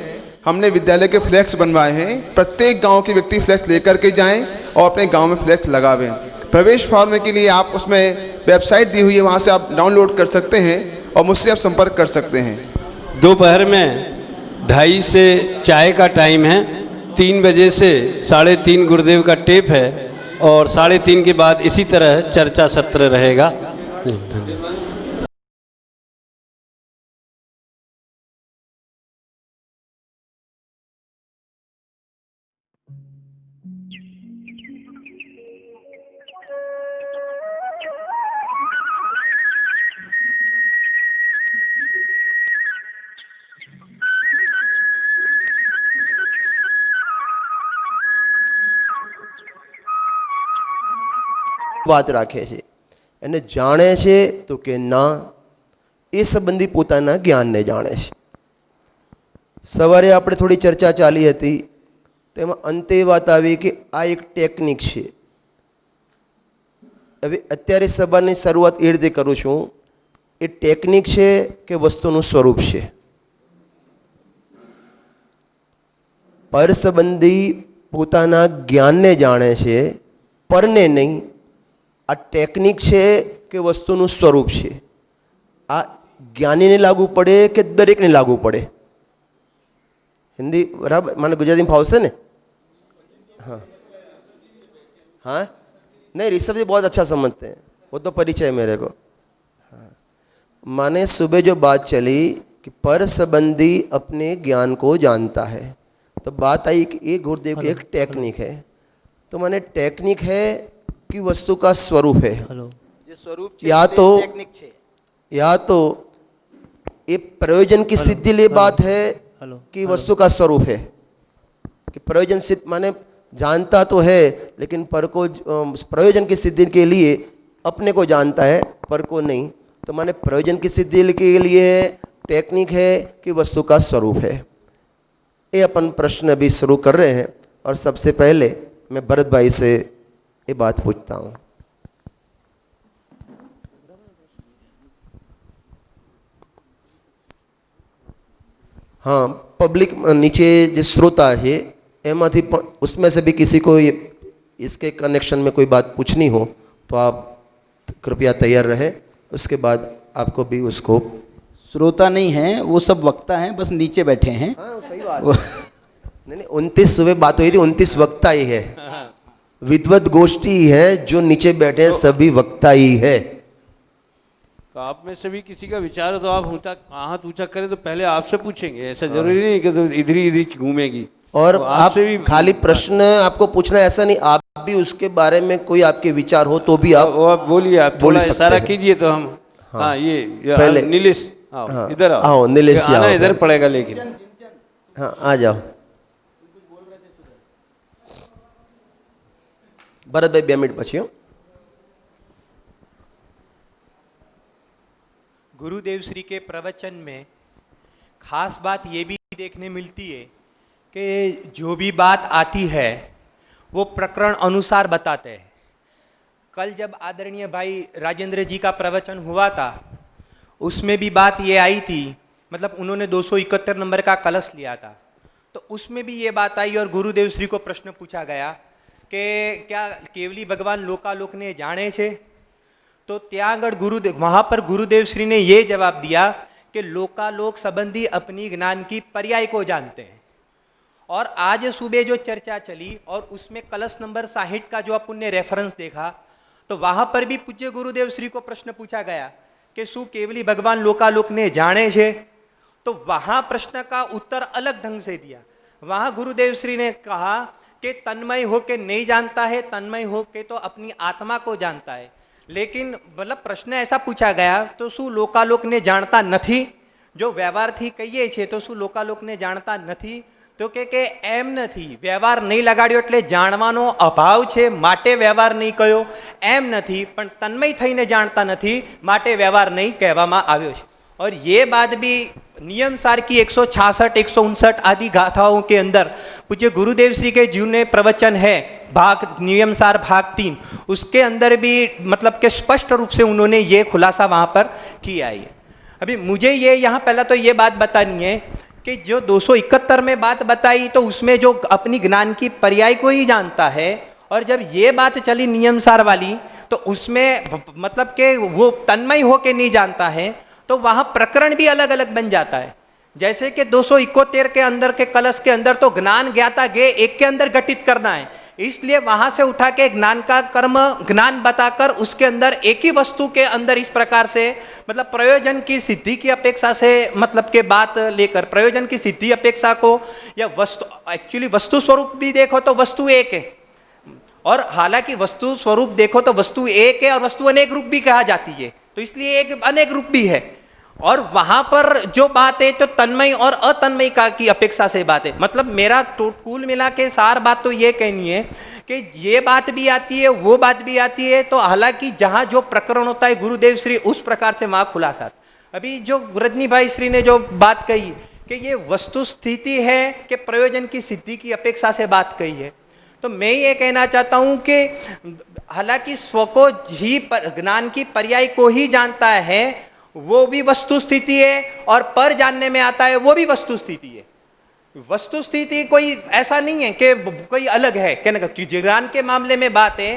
हमने विद्यालय के फ्लैक्स बनवाए हैं। प्रत्येक गांव के व्यक्ति फ्लैक्स लेकर के जाएं और अपने गांव में फ्लैक्स लगावें। प्रवेश फॉर्म के लिए आप उसमें वेबसाइट दी हुई है, वहां से आप डाउनलोड कर सकते हैं और मुझसे आप संपर्क कर सकते हैं। दोपहर में 2:30 से चाय का टाइम है, 3 बजे से 3:30 गुरुदेव का टेप है और 3:30 के बाद इसी तरह चर्चा सत्र रहेगा। વાત રાખે છે એને જાણે છે તો કે ના, એ સંબંધી પોતાના જ્ઞાનને જાણે છે। સવારે આપણે થોડી ચર્ચા ચાલી હતી તો એમાં અંતે વાત આવી કે આ એક ટેકનિક છે। હવે અત્યારે સભાની શરૂઆત એ રીતે કરું છું, એ ટેકનિક છે કે વસ્તુનું સ્વરૂપ છે। પર સંબંધી પોતાના જ્ઞાનને જાણે છે, પરને નહીં। આ ટેકનિક છે કે વસ્તુનું સ્વરૂપ છે। આ જ્ઞાનીને લાગુ પડે કે દરેકને લાગુ પડે? हिंदी बराबर माने गुजराती में फावશે ने? हाँ हाँ नहीं, ऋषभ जी बहुत अच्छा समझते हैं, वो तो परिचय है मेरे को। हाँ माने सुबह जो बात चली कि पर संबंधी अपने ज्ञान को जानता है, तो बात आई कि एक गुरुदेव की एक टेक्निक है, तो माने टेक्निक है कि वस्तु का स्वरूप है। જે સ્વરૂપ છે या તે तो ટેકનિક છે। या तो ये प्रयोजन की सिद्धि लिए बात है कि वस्तु का स्वरूप है, कि प्रयोजन सिद्ध माने जानता तो है लेकिन पर को प्रयोजन की सिद्धि के लिए अपने को जानता है पर को नहीं, तो माने प्रयोजन की सिद्धि के लिए टेक्निक है कि वस्तु का स्वरूप है। ये अपन प्रश्न अभी शुरू कर रहे हैं और सबसे पहले मैं भरत भाई से ये बात पूछता हूँ। हाँ, पब्लिक नीचे जो श्रोता है एमाथी उसमें से भी किसी को ये इसके कनेक्शन में कोई बात पूछनी हो तो आप कृपया तैयार रहें, उसके बाद आपको भी उसको। श्रोता नहीं है, वो सब वक्ता हैं, बस नीचे बैठे हैं। हाँ सही बात नहीं 29 सुबह बात हुई थी, 29 वक्ता ही है, विद्वत गोष्ठी है, जो नीचे बैठे हैं सभी वक्ता ही है। तो आप में से भी किसी का विचार हो तो आप हाथ ऊंचा करें तो पहले आपसे पूछेंगे, ऐसा जरूरी नहीं कि तो इधर ही घूमेगी। और तो आप भी खाली प्रश्न आपको पूछना ऐसा नहीं, आप भी उसके बारे में कोई आपके विचार हो तो भी आप वो आप बोलिए, आप बोल थोड़ा सकते इशारा हैं। कीजिए तो हम। हाँ ये पहले नीलेश आओ, हाँ, इधर आओ। आओ नीलेश जी, आना आओ। इधर पड़ेगा लेकिन। हाँ आ जाओ। भरत भाई 2 मिनट પછી। गुरुदेव श्री के प्रवचन में खास बात ये भी देखने मिलती है कि जो भी बात आती है वो प्रकरण अनुसार बताते हैं। कल जब आदरणीय भाई राजेंद्र जी का प्रवचन हुआ था उसमें भी बात ये आई थी, मतलब उन्होंने 271 नंबर का कलश लिया था, तो उसमें भी ये बात आई और गुरुदेव श्री को प्रश्न पूछा गया कि क्या केवली भगवान लोकालोक ने जाने छे? तो त्यागढ़ गुरुदेव वहाँ पर गुरुदेव श्री ने ये जवाब दिया कि लोकालोक संबंधी अपनी ज्ञान की पर्याय को जानते हैं। और आज सुबह जो चर्चा चली और उसमें कलश नंबर 60 का जो अपन ने रेफरेंस देखा तो वहाँ पर भी पूज्य गुरुदेव श्री को प्रश्न पूछा गया कि सु केवली भगवान लोकालोक ने जाने छे? तो वहाँ प्रश्न का उत्तर अलग ढंग से दिया। वहाँ गुरुदेव श्री ने कहा कि तन्मय हो के नहीं जानता है, तन्मय हो के तो अपनी आत्मा को जानता है। लेकिन मतलब प्रश्न ऐसा पूछा गया तो शू लोकालोक ने जानता नहीं? जो व्यवहारથી કહીએ છીએ તો શું લોકાલોકને જાણતા નથી? તો કે એમ નથી, વ્યવહાર નહીં લગાડ્યો એટલે જાણવાનો અભાવ છે માટે વ્યવહાર નહીં કહ્યો, એમ નથી, પણ તન્મય થઈને જાણતા નથી માટે વ્યવહાર નહીં કહેવામાં આવ્યો છે। और ये बात भी नियम सार की 166 159 आदि गाथाओं के अंदर पूज्य गुरुदेव श्री के जीव ने प्रवचन है भाग नियम सार भाग 3, उसके अंदर भी मतलब के स्पष्ट रूप से उन्होंने ये खुलासा वहाँ पर किया है। अभी मुझे ये यहाँ पहला तो ये बात बतानी है कि जो 271 में बात बताई तो उसमें जो अपनी ज्ञान की पर्याय को ही जानता है, और जब ये बात चली नियम सार वाली तो उसमें मतलब के वो तन्मय होके नहीं जानता है, तो वहाँ प्रकरण भी अलग अलग बन जाता है। जैसे कि 271 के अंदर के कलश के अंदर तो ज्ञान ज्ञाता गे एक के अंदर घटित करना है, इसलिए वहां से उठा के ज्ञान का कर्म ज्ञान बताकर उसके अंदर एक ही वस्तु के अंदर इस प्रकार से मतलब प्रयोजन की सिद्धि की अपेक्षा से मतलब के बात लेकर प्रयोजन की सिद्धि अपेक्षा को या वस्तु एक्चुअली वस्तु स्वरूप भी देखो तो वस्तु एक है, और हालांकि वस्तु स्वरूप देखो तो वस्तु एक है और वस्तु अनेक रूप भी कहा जाती है, तो इसलिए एक अनेक रूप भी है। और वहां पर जो बात है तो तन्मय और अतन्मय का की अपेक्षा से बात है। मतलब मेरा तो कुल मिला के सार बात तो ये कहनी है कि ये बात भी आती है वो बात भी आती है, तो हालांकि जहां जो प्रकरण होता है गुरुदेव श्री उस प्रकार से वहां खुलासा। अभी जो रजनी भाई श्री ने जो बात कही कि ये वस्तु स्थिति है कि प्रयोजन की सिद्धि की अपेक्षा से बात कही है, तो मैं ये कहना चाहता हूं कि हालांकि स्व को ही ज्ञान की पर्याय को ही जानता है वो भी वस्तु स्थिति है, और पर जानने में आता है वो भी वस्तु स्थिति है। वस्तु स्थिति कोई ऐसा नहीं है कि कोई अलग है, कहने का कि ज्ञान के मामले में बात है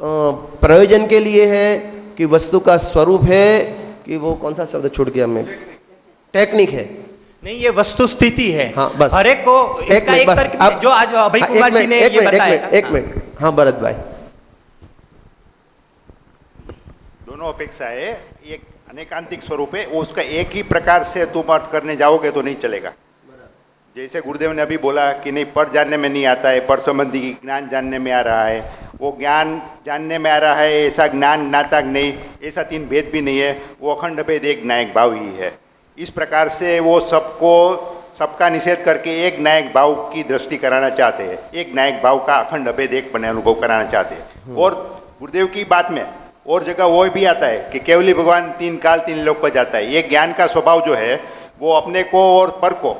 प्रयोजन के लिए है कि वस्तु का स्वरूप है कि वो कौन सा शब्द छूट गया मैं, टेक्निक है? नहीं, ये वस्तु स्थिति है। हाँ बस, हर एक को इसका एक बस, तर्क जो आज अभय कुमार जी ने ये बताया था। एक मिनट, हाँ भरत भाई। दोनों अपेक्षा है, एक अनेकांतिक स्वरूप है, वो उसका एक ही प्रकार से तुम अर्थ करने जाओगे तो नहीं चलेगा। जैसे गुरुदेव ने अभी बोला कि नहीं पर जानने में नहीं आता है, पर संबंधी ज्ञान जानने में आ रहा है, वो ज्ञान जानने में आ रहा है, ऐसा ज्ञान ज्ञाता नहीं, ऐसा तीन भेद भी नहीं है, वो अखंड भेद एक नायक भाव ही है। इस प्रकार से वो सबका निषेध करके एक नायक भाव की दृष्टि कराना चाहते हैं, एक नायक भाव का अखंड भेद एक बने अनुभव कराना चाहते हैं। और गुरुदेव की बात में और जगह वो भी आता है कि केवली भगवान तीन काल तीन लोक को जाता है। ये ज्ञान का स्वभाव जो है वो अपने को और पर को,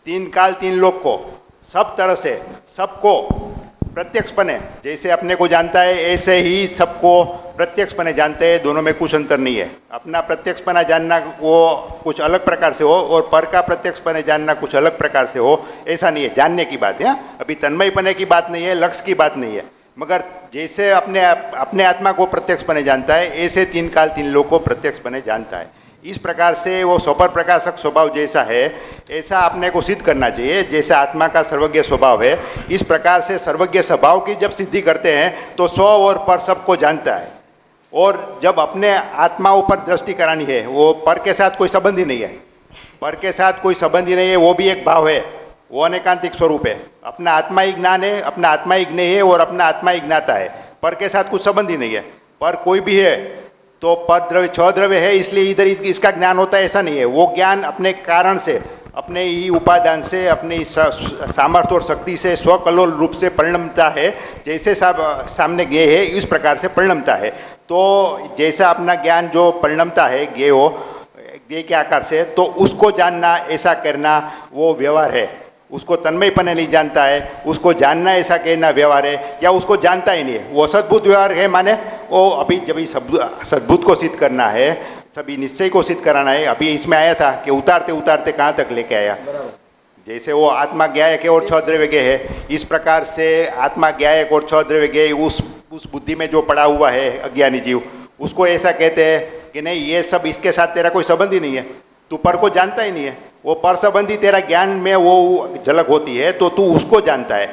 तीन काल तीन लोक को, सब तरह से सबको प्रत्यक्षपने जैसे अपने को जानता है ऐसे ही सबको प्रत्यक्षपने जानते हैं। दोनों में कुछ अंतर नहीं है। अपना प्रत्यक्षपना जानना वो कुछ अलग प्रकार से हो और पर का प्रत्यक्षपने जानना कुछ अलग प्रकार से हो, ऐसा नहीं है। जानने की बात है, अभी तन्मयपने की बात नहीं है, लक्ष्य की बात नहीं है। मगर जैसे अपने आत्मा को प्रत्यक्षपने जानता है ऐसे तीन काल तीन लोक को प्रत्यक्षपने जानता है। इस प्रकार से वो स्वपर प्रकाशक स्वभाव जैसा है ऐसा अपने को सिद्ध करना चाहिए। जैसा आत्मा का सर्वज्ञ स्वभाव है, इस प्रकार से सर्वज्ञ स्वभाव की जब सिद्धि करते हैं तो स्व और पर सबको जानता है। और जब अपने आत्मा ऊपर दृष्टि करानी है, वो पर के साथ कोई संबंध ही नहीं है, पर के साथ कोई संबंध ही नहीं है, वो भी एक भाव है, वो अनेकांतिक स्वरूप है। अपना आत्मा ही ज्ञान है, अपना आत्मा ही ज्ञेय है और अपना आत्मा ही ज्ञाता है। पर के साथ कुछ संबंध ही नहीं है। पर कोई भी है तो पर द्रव्य छह द्रव्य है इसलिए इधर इसका ज्ञान होता है, ऐसा नहीं है। वो ज्ञान अपने कारण से, अपने ही उपादान से, अपनी सामर्थ्य और शक्ति से स्वकल्लोल रूप से परिणमता है। जैसे सामने ज्ञेय है इस प्रकार से परिणमता है। तो जैसा अपना ज्ञान जो परिणमता है ज्ञेय के आकार से, तो उसको जानना ऐसा करना वो व्यवहार है। उसको तन्मयपने नहीं जानता है, उसको जानना ऐसा कहना व्यवहार है, या उसको जानता ही नहीं है, वो सद्भुत व्यवहार है। माने वो अभी जब सद्भुत को सिद्ध करना है, सभी निश्चय को सिद्ध कराना है। अभी इसमें आया था कि उतारते उतारते कहाँ तक लेके आया। जैसे वो आत्मा ज्ञायक है और छह द्रव्य ज्ञेय है, इस प्रकार से आत्मा ज्ञायक और छह द्रव्य ज्ञेय उस बुद्धि में जो पड़ा हुआ है अज्ञानी जीव, उसको ऐसा कहते हैं कि नहीं ये सब इसके साथ तेरा कोई संबंध ही नहीं है, तू पर को जानता ही नहीं है। वो पर संबंधी तेरा ज्ञान में वो झलक होती है तो तू उसको जानता है।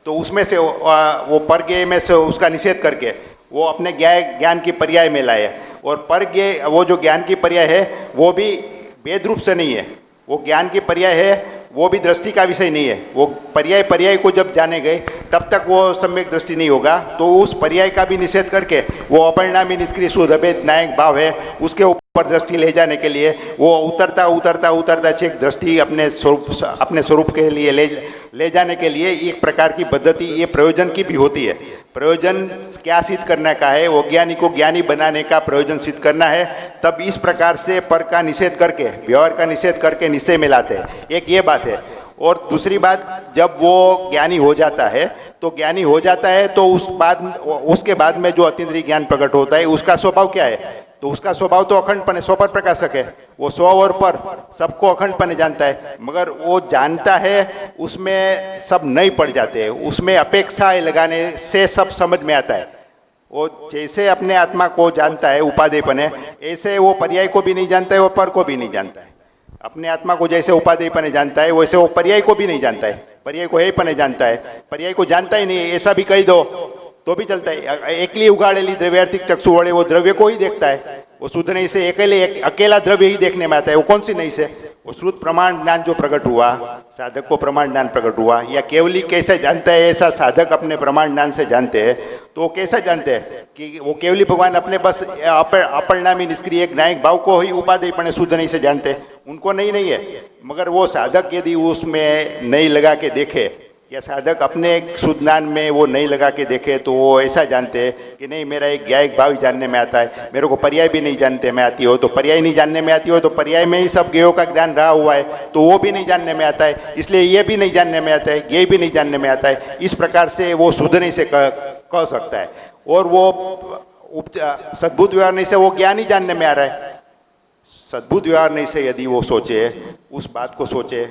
तो उसमें से वो पर ज्ञेय में से उसका निषेध करके वो अपने ज्ञान की पर्याय में लाए। और पर ज्ञेय वो जो ज्ञान की पर्याय है वो भी भेद रूप से नहीं है, वो ज्ञान की पर्याय है, वो भी दृष्टि का विषय नहीं है। वो पर्याय को जब जाने गए तब तक वो सम्यक दृष्टि नहीं होगा। तो उस पर्याय का भी निषेध करके वो अपरिणामी निष्क्रिय शुद्ध अभेद नायक भाव है, उसके ऊपर दृष्टि ले जाने के लिए वो उतरता चेक दृष्टि अपने स्वरूप के लिए ले जाने के लिए एक प्रकार की पद्धति ये प्रयोजन की भी होती है। प्रयोजन क्या सिद्ध करने का है, वो ज्ञानी को ज्ञानी बनाने का प्रयोजन सिद्ध करना है। तब इस प्रकार से पर का निषेध करके, व्यवहार का निषेध करके निश्चय में लाते हैं। एक ये बात है। और दूसरी बात, जब वो ज्ञानी हो जाता है तो उसके बाद में जो अतीन्द्रिय ज्ञान प्रकट होता है उसका स्वभाव क्या है, तो उसका स्वभाव तो अखंडपने स्वपर प्रकाशक है। वो स्व और पर सबको अखंडपने जानता है, मगर वो जानता है उसमें सब नहीं पड़ जाते हैं, उसमें अपेक्षाएं लगाने से सब समझ में आता है। वो जैसे अपने आत्मा को जानता है उपादेयपने, ऐसे वो पर्याय को भी नहीं जानता है और पर को भी नहीं जानता है। अपने आत्मा को जैसे उपादेयपने जानता है वैसे वो पर्याय को भी नहीं जानता है, पर्याय को हेयपने जानता है, पर्याय को जानता ही नहीं है ऐसा भी कह दो तो भी चलता है। एकली उगाड़ेली द्रव्यार्थिक चक्षु वड़े वो द्रव्य को ही देखता है, वो शुद्ध नहीं से अकेला द्रव्य ही देखने में आता है। वो कौन सी नहीं से, वो श्रुत प्रमाण ज्ञान जो प्रकट हुआ, साधक को प्रमाण ज्ञान प्रकट हुआ, या केवली कैसे जानता है ऐसा साधक अपने प्रमाण ज्ञान से जानते हैं। तो वो कैसे जानते हैं कि वो केवली भगवान अपने बस अपरिणामी निष्क्रिय नायक भाव को ही उपादेयपने शुद्ध नहीं से जानते, उनको नहीं है। मगर वो साधक यदि उसमें नहीं लगा के देखे, या साधक अपने शुद्ध ज्ञान में वो नहीं लगा के देखे, तो वो ऐसा जानते हैं कि नहीं मेरा एक ज्ञायक भाव जानने में आता है, मेरे को पर्याय भी नहीं जानते में आती हो, तो पर्याय नहीं जानने में आती हो तो पर्याय में ही सब ज्ञेयों का ज्ञान रहा हुआ है, तो वो भी नहीं जानने में आता है, इसलिए ये भी नहीं जानने में आता है, ज्ञेय भी नहीं जानने में आता है। इस प्रकार से वो शुद्ध नहीं से कह सकता है। और वो सद्भुत व्यवहार नहीं से वो ज्ञान ही जानने में आ रहा है। सद्भुत व्यवहार नहीं से यदि वो सोचे, उस बात को सोचे,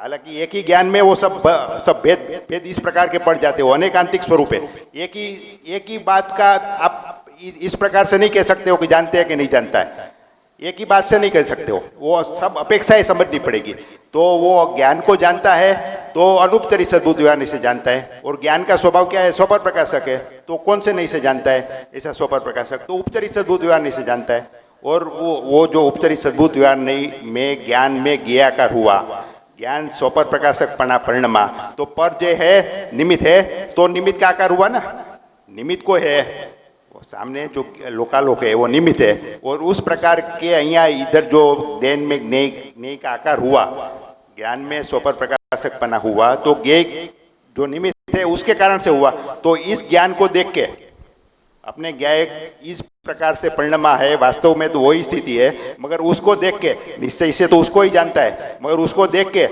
हालांकि एक ही ज्ञान में वो सब भेद भेद इस प्रकार के पड़ जाते हो, अनेकांतिक स्वरूप है। एक ही बात का आप इस प्रकार से नहीं कह सकते हो कि जानते हैं कि नहीं जानता है, एक ही बात से नहीं कह सकते हो, वो सब अपेक्षाएं समझनी पड़ेगी। तो वो ज्ञान को जानता है तो अनुपचरित सद्बुद्ध व्यवहार से जानता है, और ज्ञान का स्वभाव क्या है, स्वपर प्रकाशक है, तो कौन से नहीं से जानता है ऐसा स्वपर प्रकाशक, तो उपचरित सद्बुद्ध व्यवहार से जानता है। और वो जो उपचरित सद्बुद्ध व्यवहार नहीं में ज्ञान में ज्ञाकार हुआ, ज्ञान स्वपर प्रकाशक पना परिणमा, तो पर जो है निमित्त है, तो निमित्त का आकार हुआ ना, निमित्त को है सामने जो लोकालोक है वो निमित्त है, और उस प्रकार के यहाँ इधर जो ज्ञान में ज्ञेय का आकार हुआ, ज्ञान में स्वपर प्रकाशक पना हुआ, तो ज्ञेय जो निमित्त है उसके कारण से हुआ। तो इस ज्ञान को देख के अपने ज्ञाय इस प्रकार से परिणमा है, वास्तव में तो वही स्थिति है, मगर उसको देख के निश्चय से तो उसको ही जानता है, मगर उसको देख के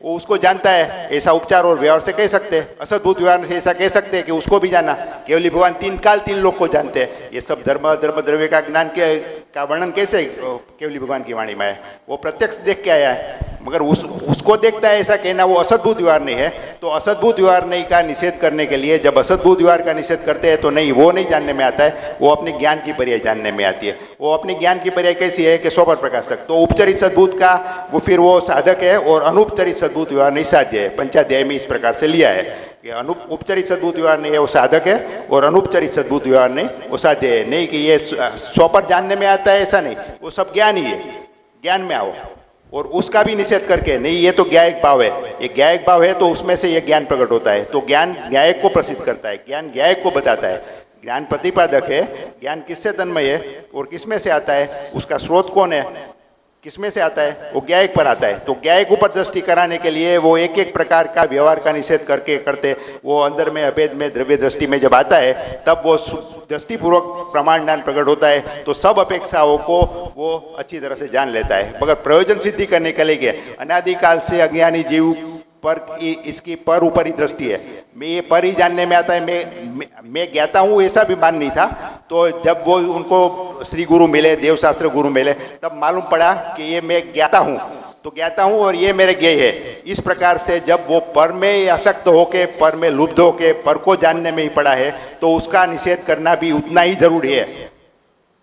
वो उसको जानता है, ऐसा उपचार और व्यवहार से कह सकते हैं, असद्भुत व्यवहार से ऐसा कह सकते हैं कि उसको भी जाना। केवली भगवान तीन काल तीन लोग को जानते हैं। ये सब धर्म द्रव्य का ज्ञान का वर्णन कैसे केवली भगवान की वाणी में है, वो प्रत्यक्ष देख के आया है, मगर उसको देखता है ऐसा कहना वो असद्भुत व्यवहार नहीं है। तो असद्भुत व्यवहार नहीं का निषेध करने के लिए जब असद्भुत व्यवहार का निषेध करते हैं तो नहीं, वो नहीं जानने में आता है, वो अपने ज्ञान की पर्याय जानने में आती है। वो अपने ज्ञान की पर्याय कैसी है कि स्वपर प्रकाशक, तो उपचरित सद्भुत का वो फिर वो साधक है, और अनुपचरित सद्भुत व्यवहार निसाध्य है। पंचाध्याय में इस प्रकार से लिया है कि उपचरित सद्भुत व्यवहार नहीं है वो साधक है, और अनुपचरित सद्भुत व्यवहार नहीं वो साध्य है। नहीं कि ये स्वपर जानने में आता है ऐसा नहीं, वो सब ज्ञान ही है, ज्ञान में आओ, और उसका भी निषेध करके नहीं ये तो ज्ञायक भाव है, ये ज्ञायक भाव है तो उसमें से ये ज्ञान प्रकट होता है। तो ज्ञान ज्ञायक को प्रसिद्ध करता है, ज्ञान ज्ञायक को बताता है, ज्ञान प्रतिपादक है। ज्ञान किससे तन्मय है और किसमें से आता है, उसका स्रोत कौन है, किसमें से आता है, वो ज्ञायक पर आता है। तो ज्ञायक ऊपर दृष्टि कराने के लिए वो एक एक प्रकार का व्यवहार का निषेध करते वो अंदर में अभेद में द्रव्य दृष्टि में जब आता है तब वो दृष्टिपूर्वक प्रमाण ज्ञान प्रकट होता है। तो सब अपेक्षाओं को वो अच्छी तरह से जान लेता है, मगर प्रयोजन सिद्धि करने के लिए अनादिकाल से अज्ञानी जीव पर इसकी पर ऊपर ही दृष्टि है। मैं ये पर ही जानने में आता है, मैं ज्ञाता हूँ ऐसा भी मान नहीं था। तो जब वो उनको श्री गुरु मिले, देवशास्त्र गुरु मिले, तब मालूम पड़ा कि ये मैं ज्ञाता हूँ, तो ज्ञाता हूँ और ये मेरे ज्ञेय है। इस प्रकार से जब वो पर में आसक्त होके, पर में लुब्ध होके पर को जानने में ही पड़ा है, तो उसका निषेध करना भी उतना ही जरूरी है।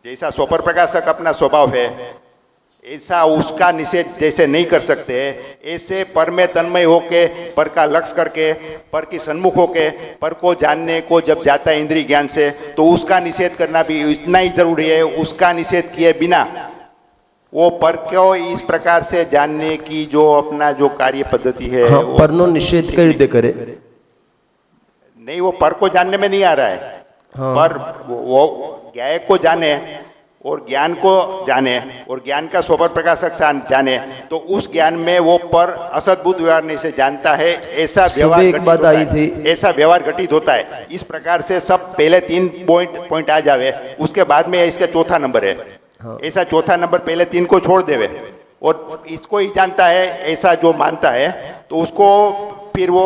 जैसा स्वपर प्रकाशक अपना स्वभाव है ऐसा उसका निषेध जैसे नहीं कर सकते, ऐसे पर में तन्मय होके, पर का लक्ष्य करके, पर की सन्मुख होके पर को जानने को जब जाता है इंद्रिय ज्ञान से, तो उसका निषेध करना भी इतना ही जरूरी है। उसका निषेध किए बिना वो पर को इस प्रकार से जानने की जो अपना जो कार्य पद्धति है, हाँ, परनो निषेध कर दे करे नहीं, वो पर को जानने में नहीं आ रहा है। हाँ। पर वो ज्ञायक को जाने और ज्ञान को जाने और ज्ञान का स्वपर प्रकाशक जाने, तो उस ज्ञान में वो पर असद्भुत व्यवहार से जानता है, ऐसा व्यवहार एक बात आई थी, ऐसा व्यवहार घटित होता है। इस प्रकार से सब पहले तीन पॉइंट आ जावे, उसके बाद में इसका चौथा नंबर है। हाँ। ऐसा चौथा नंबर पहले तीन को छोड़ देवे और इसको ही जानता है ऐसा जो मानता है, तो उसको फिर वो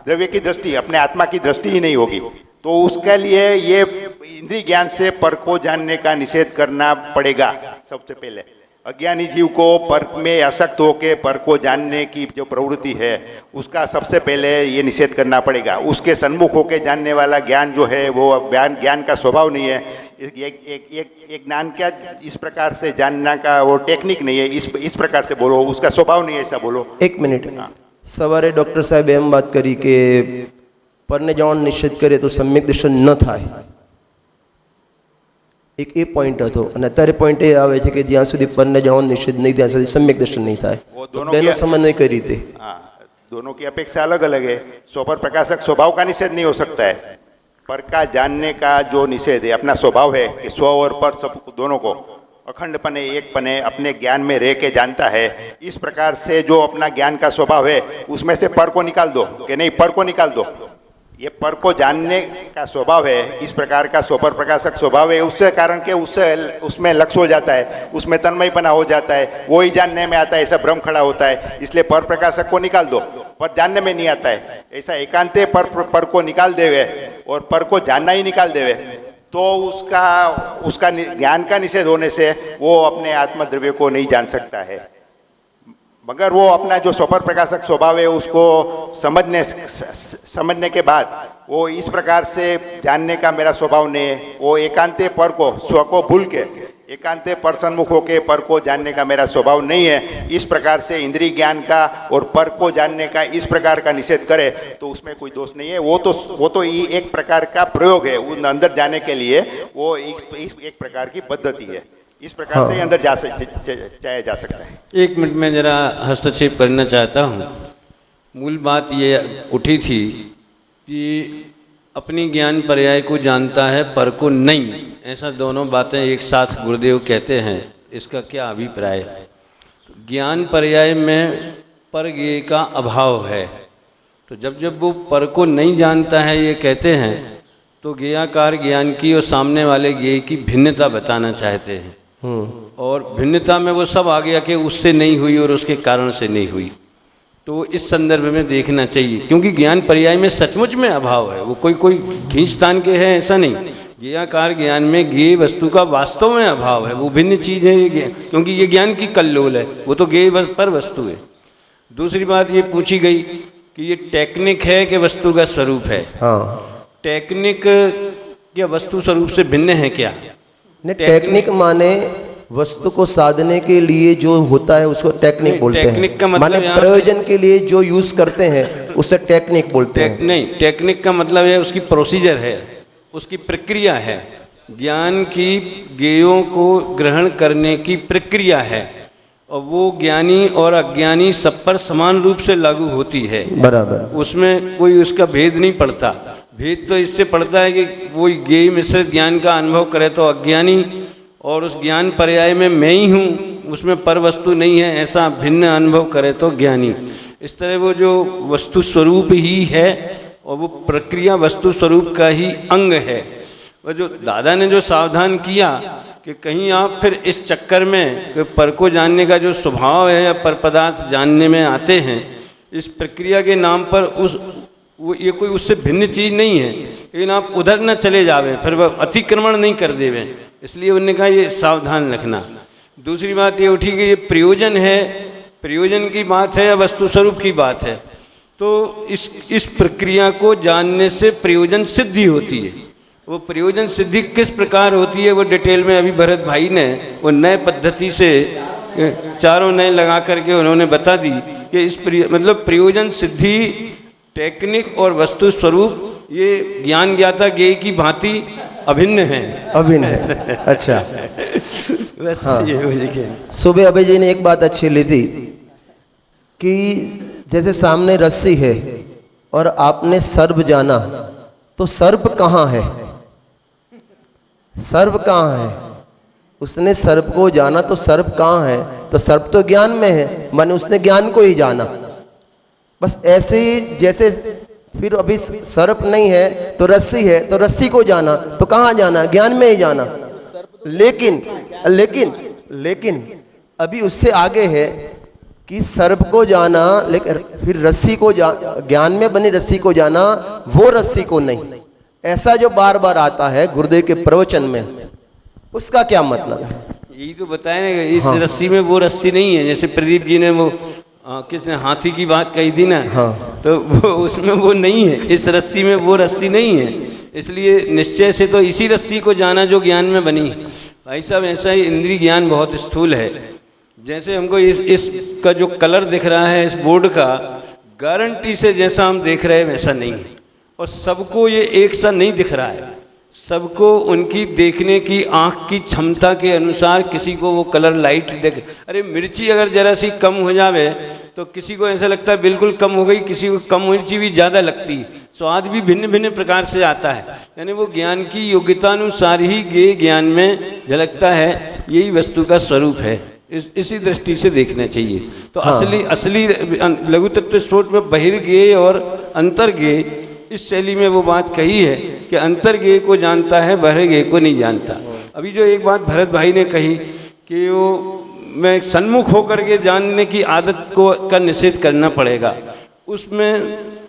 द्रव्य की दृष्टि, अपने आत्मा की दृष्टि ही नहीं होगी। तो उसके लिए ये इंद्रिय ज्ञान से पर को जानने का निषेध करना पड़ेगा। सबसे पहले अज्ञानी जीव को पर में आसक्त होकर पर को जानने की जो प्रवृत्ति है उसका सबसे पहले ये निषेध करना पड़ेगा। उसके सन्मुख होकर जानने वाला ज्ञान जो है वो ज्ञान का स्वभाव नहीं है। एक ज्ञान क्या इस प्रकार से जानना का वो टेक्निक नहीं है, इस प्रकार से बोलो, उसका स्वभाव नहीं है ऐसा बोलो। एक मिनिट, सवारे डॉक्टर साहब एम बात करी कि परने जवान निषेध करे तो सम्यक दर्शन न थाय। एक ए पॉइंट હતો અને અત્યારે પોઈન્ટ એ આવે છે કે જ્યાં સુધી પરને જવાન નિષેધ નહીં ત્યાં સુધી सम्यक दर्शन नहीं થાય। બેનો સમન્વય કઈ રીતે? हाँ, दोनों की अपेक्षा अलग अलग है। स्वपर प्रकाशक स्वभाव का निषेध नहीं हो सकता है। पर का जानने का जो निषेध है अपना स्वभाव है कि स्व और पर सब दोनों को अखंड पने एक पने अपने ज्ञान में रह के जानता है। इस प्रकार से जो अपना ज्ञान का स्वभाव है उसमें से पर को निकाल दो कि नहीं, पर को निकाल दो। ये पर को जानने का स्वभाव है, इस प्रकार का स्वपर प्रकाशक स्वभाव है, उससे कारण के उसमें लक्ष्य हो जाता है, उसमें तन्मयपना हो जाता है, वो ही जानने में आता है, ऐसा भ्रम खड़ा होता है। इसलिए पर प्रकाशक को निकाल दो, पर जानने में नहीं आता है। ऐसा एकांते पर को निकाल देवे और पर को जानना ही निकाल देवे, तो उसका ज्ञान का निषेध होने से वो अपने आत्मद्रव्य को नहीं जान सकता है। मगर वो अपना जो स्वपर प्रकाशक स्वभाव है उसको समझने के बाद वो इस प्रकार से जानने का मेरा स्वभाव नहीं है। वो एकांते पर को स्व को भूल के एकांते पर सन्मुख होके पर को जानने का मेरा स्वभाव नहीं है। इस प्रकार से इंद्रिय ज्ञान का और पर को जानने का इस प्रकार का निषेध करे तो उसमें कोई दोष नहीं है। वो तो ये एक प्रकार का प्रयोग है, उन अंदर जाने के लिए वो एक प्रकार की पद्धति है। इस प्रकार से अंदर जाया जा सकता है। 1 मिनट में ज़रा हस्तक्षेप करना चाहता हूँ। मूल बात ये उठी थी कि अपनी ज्ञान पर्याय को जानता है पर को नहीं, ऐसा दोनों बातें एक साथ गुरुदेव कहते हैं, इसका क्या अभिप्राय है? तो ज्ञान पर्याय में पर ज्ञेय का अभाव है, तो जब वो पर को नहीं जानता है ये कहते हैं तो ज्ञेयाकार ज्ञान की और सामने वाले ज्ञेय की भिन्नता बताना चाहते हैं। और भिन्नता में वो सब आ गया कि उससे नहीं हुई और उसके कारण से नहीं हुई, तो इस संदर्भ में देखना चाहिए, क्योंकि ज्ञान पर्याय में सचमुच में अभाव है। वो कोई खींचतान के है ऐसा नहीं। ज्ञेयाकार ज्ञान में ज्ञेय वस्तु का वास्तव में अभाव है, वो भिन्न चीज़ है ये, क्योंकि ये ज्ञान की कल्लोल है, वो तो ज्ञेय पर वस्तु है। दूसरी बात ये पूछी गई कि ये टेक्निक है कि वस्तु का स्वरूप है। टेक्निक या वस्तु स्वरूप से भिन्न है क्या? टेक्निक माने वस्तु को साधने के लिए जो होता है उसको टेक्निक बोलते हैं। टेक्निक का मतलब माने प्रयोजन के लिए जो यूज करते हैं उसे टेक्निक बोलते हैं। नहीं, टेक्निक का मतलब है उसकी प्रोसीजर है, उसकी प्रक्रिया है। ज्ञान की ज्ञेयों को ग्रहण करने की प्रक्रिया है और वो ज्ञानी और अज्ञानी सब पर समान रूप से लागू होती है। बराबर, उसमें कोई उसका भेद नहीं पड़ता। भेद तो इससे पड़ता है कि वो ज्ञेय मिश्रित ज्ञान का अनुभव करे तो अज्ञानी, और उस ज्ञान पर्याय में मैं ही हूँ, उसमें पर वस्तु नहीं है, ऐसा भिन्न अनुभव करे तो ज्ञानी। इस तरह वो जो वस्तु स्वरूप ही है और वो प्रक्रिया वस्तु स्वरूप का ही अंग है। वो जो दादा ने जो सावधान किया कि कहीं आप फिर इस चक्कर में कि पर को जानने का जो स्वभाव है या पर पदार्थ जानने में आते हैं, इस प्रक्रिया के नाम पर ये कोई उससे भिन्न चीज़ नहीं है, लेकिन आप उधर न चले जावे, फिर वह अतिक्रमण नहीं कर देवे, इसलिए उन्होंने कहा ये सावधान रखना। दूसरी बात ये उठी कि ये प्रयोजन है, प्रयोजन की बात है या वस्तु स्वरूप की बात है, तो इस प्रक्रिया को जानने से प्रयोजन सिद्धि होती है। वो प्रयोजन सिद्धि किस प्रकार होती है वो डिटेल में अभी भरत भाई ने वो नए पद्धति से चारों नए लगा करके उन्होंने बता दी कि मतलब प्रयोजन सिद्धि टेक्निक और वस्तु स्वरूप ये ज्ञान ज्ञाता ज्ञेय की भांति अभिन्न है। अभिन्न है, अच्छा। बस हाँ। ये मुझे सुबह अभय जी ने एक बात अच्छी ली थी कि जैसे सामने रस्सी है और आपने सर्प जाना, तो सर्प कहाँ है? सर्प कहाँ है? उसने सर्प को जाना तो सर्प कहाँ है? तो सर्प तो ज्ञान में है, माने उसने ज्ञान को ही जाना। बस ऐसे ही जैसे फिर अभी सर्प नहीं है तो रस्सी है, तो रस्सी को जाना तो कहाँ जाना? ज्ञान में ही जाना। लेकिन लेकिन लेकिन अभी उससे आगे है कि सर्प को जाना, लेकिन फिर रस्सी को ज्ञान में बनी रस्सी को जाना, वो रस्सी को नहीं। ऐसा जो बार बार आता है गुरुदेव के प्रवचन में, उसका क्या मतलब है? यही तो बताया ना, इस रस्सी में वो रस्सी नहीं है। जैसे प्रदीप जी ने वो किसने हाथी की बात कही थी ना, तो वो उसमें वो नहीं है, इस रस्सी में वो रस्सी नहीं है। इसलिए निश्चय से तो इसी रस्सी को जाना जो ज्ञान में बनी। भाई साहब ऐसा ही इंद्रिय ज्ञान बहुत स्थूल है। जैसे हमको इसका जो कलर दिख रहा है इस बोर्ड का, गारंटी से जैसा हम देख रहे हैं वैसा नहीं है, और सबको ये एक सा नहीं दिख रहा है। सबको उनकी देखने की आँख की क्षमता के अनुसार किसी को वो कलर लाइट देख, अरे मिर्ची अगर जरा सी कम हो जावे तो किसी को ऐसा लगता है बिल्कुल कम हो गई, किसी को कम मिर्ची भी ज़्यादा लगती है, स्वाद भी भिन्न भिन्न प्रकार से आता है। यानी वो ज्ञान की योग्यतानुसार ही ज्ञेय ज्ञान में झलकता है, यही वस्तु का स्वरूप है। इसी दृष्टि से देखना चाहिए। तो असली लघु तत्व स्रोत में बहिर्ज्ञेय और अंतर्ज्ञेय, इस शैली में वो बात कही है कि अंतर्ज्ञेय को जानता है, बहिर्ज्ञेय को नहीं जानता। अभी जो एक बात भरत भाई ने कही कि वो मैं सन्मुख होकर के जानने की आदत का निषेध करना पड़ेगा, उसमें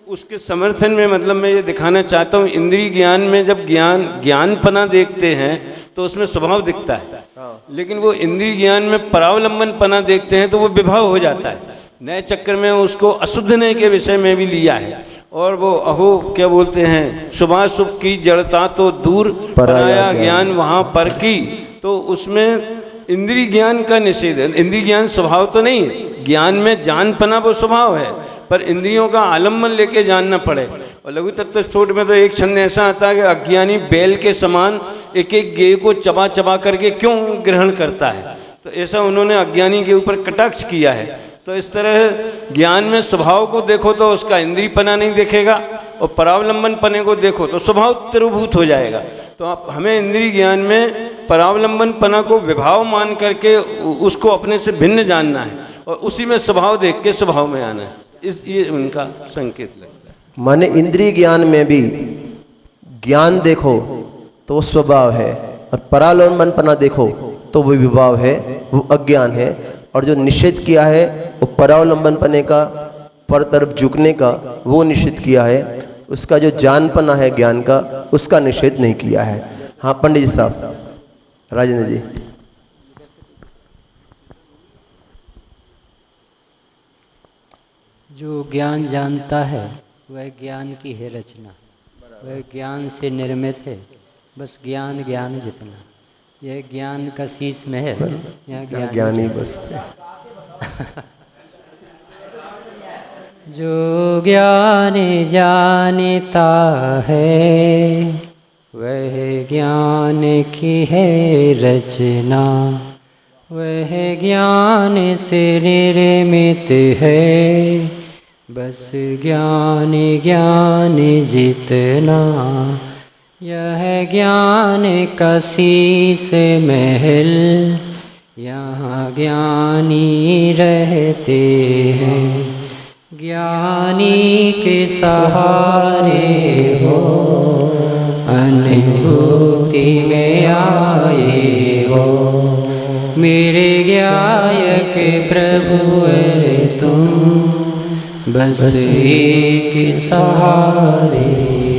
उसके समर्थन में मतलब मैं ये दिखाना चाहता हूँ, इंद्रिय ज्ञान में जब ज्ञानपना देखते हैं तो उसमें स्वभाव दिखता है, लेकिन वो इंद्रिय ज्ञान में परावलंबन पना देखते हैं तो वो विभाव हो जाता है। नए चक्कर में उसको अशुद्धने के विषय में भी लिया है। और वो अहो क्या बोलते हैं, शुभाशुभ की जड़ता तो दूर, पराया ज्ञान वहाँ पर की। तो उसमें इंद्रिय ज्ञान का निषेध है। इंद्रिय ज्ञान स्वभाव तो नहीं है, ज्ञान में जानपना वो स्वभाव है, पर इंद्रियों का आलम्बन लेके जानना पड़े। और लघु तत्व स्फोट में तो एक छंद ऐसा आता है कि अज्ञानी बैल के समान एक एक गेय को चबा चबा करके क्यों ग्रहण करता है। तो ऐसा उन्होंने अज्ञानी के ऊपर कटाक्ष किया है। तो इस तरह ज्ञान में स्वभाव को देखो तो उसका इंद्रियपना नहीं देखेगा, और परावलंबन पने को देखो तो स्वभाव तिरुभूत हो जाएगा। तो आप हमें इंद्रिय ज्ञान में परावलंबन पना को विभाव मान करके उसको अपने से भिन्न जानना है, और उसी में स्वभाव देख के स्वभाव में आना है। ये उनका संकेत लगता है। माने इंद्रिय ज्ञान में भी ज्ञान देखो तो वो स्वभाव है, और परावलंबन पना देखो तो वो विभाव है, वो अज्ञान है। और जो निषेध किया है वो परावलंबन पने का, पर तरफ झुकने का, वो निषेध किया है। उसका जो जानपना है ज्ञान का, उसका निषेध नहीं किया है। हाँ पंडित जी साहब, राजेंद्र जी। जो ज्ञान जानता है वह ज्ञान की है रचना, वह ज्ञान से निर्मित है, बस ज्ञान ज्ञान जितना। यह ज्ञान का शीश महल, यहाँ ज्ञानी बसते। जो ज्ञान जानता है वह ज्ञान की है रचना, वह ज्ञान से निर्मित है, बस ज्ञान ज्ञान जितना। यह ज्ञान का शीश महल, यहाँ ज्ञानी रहते हैं। ज्ञानी के सहारे हो, अनुभूति में आए हो, मेरे गायक प्रभु अरे तुम, बस एक सहारे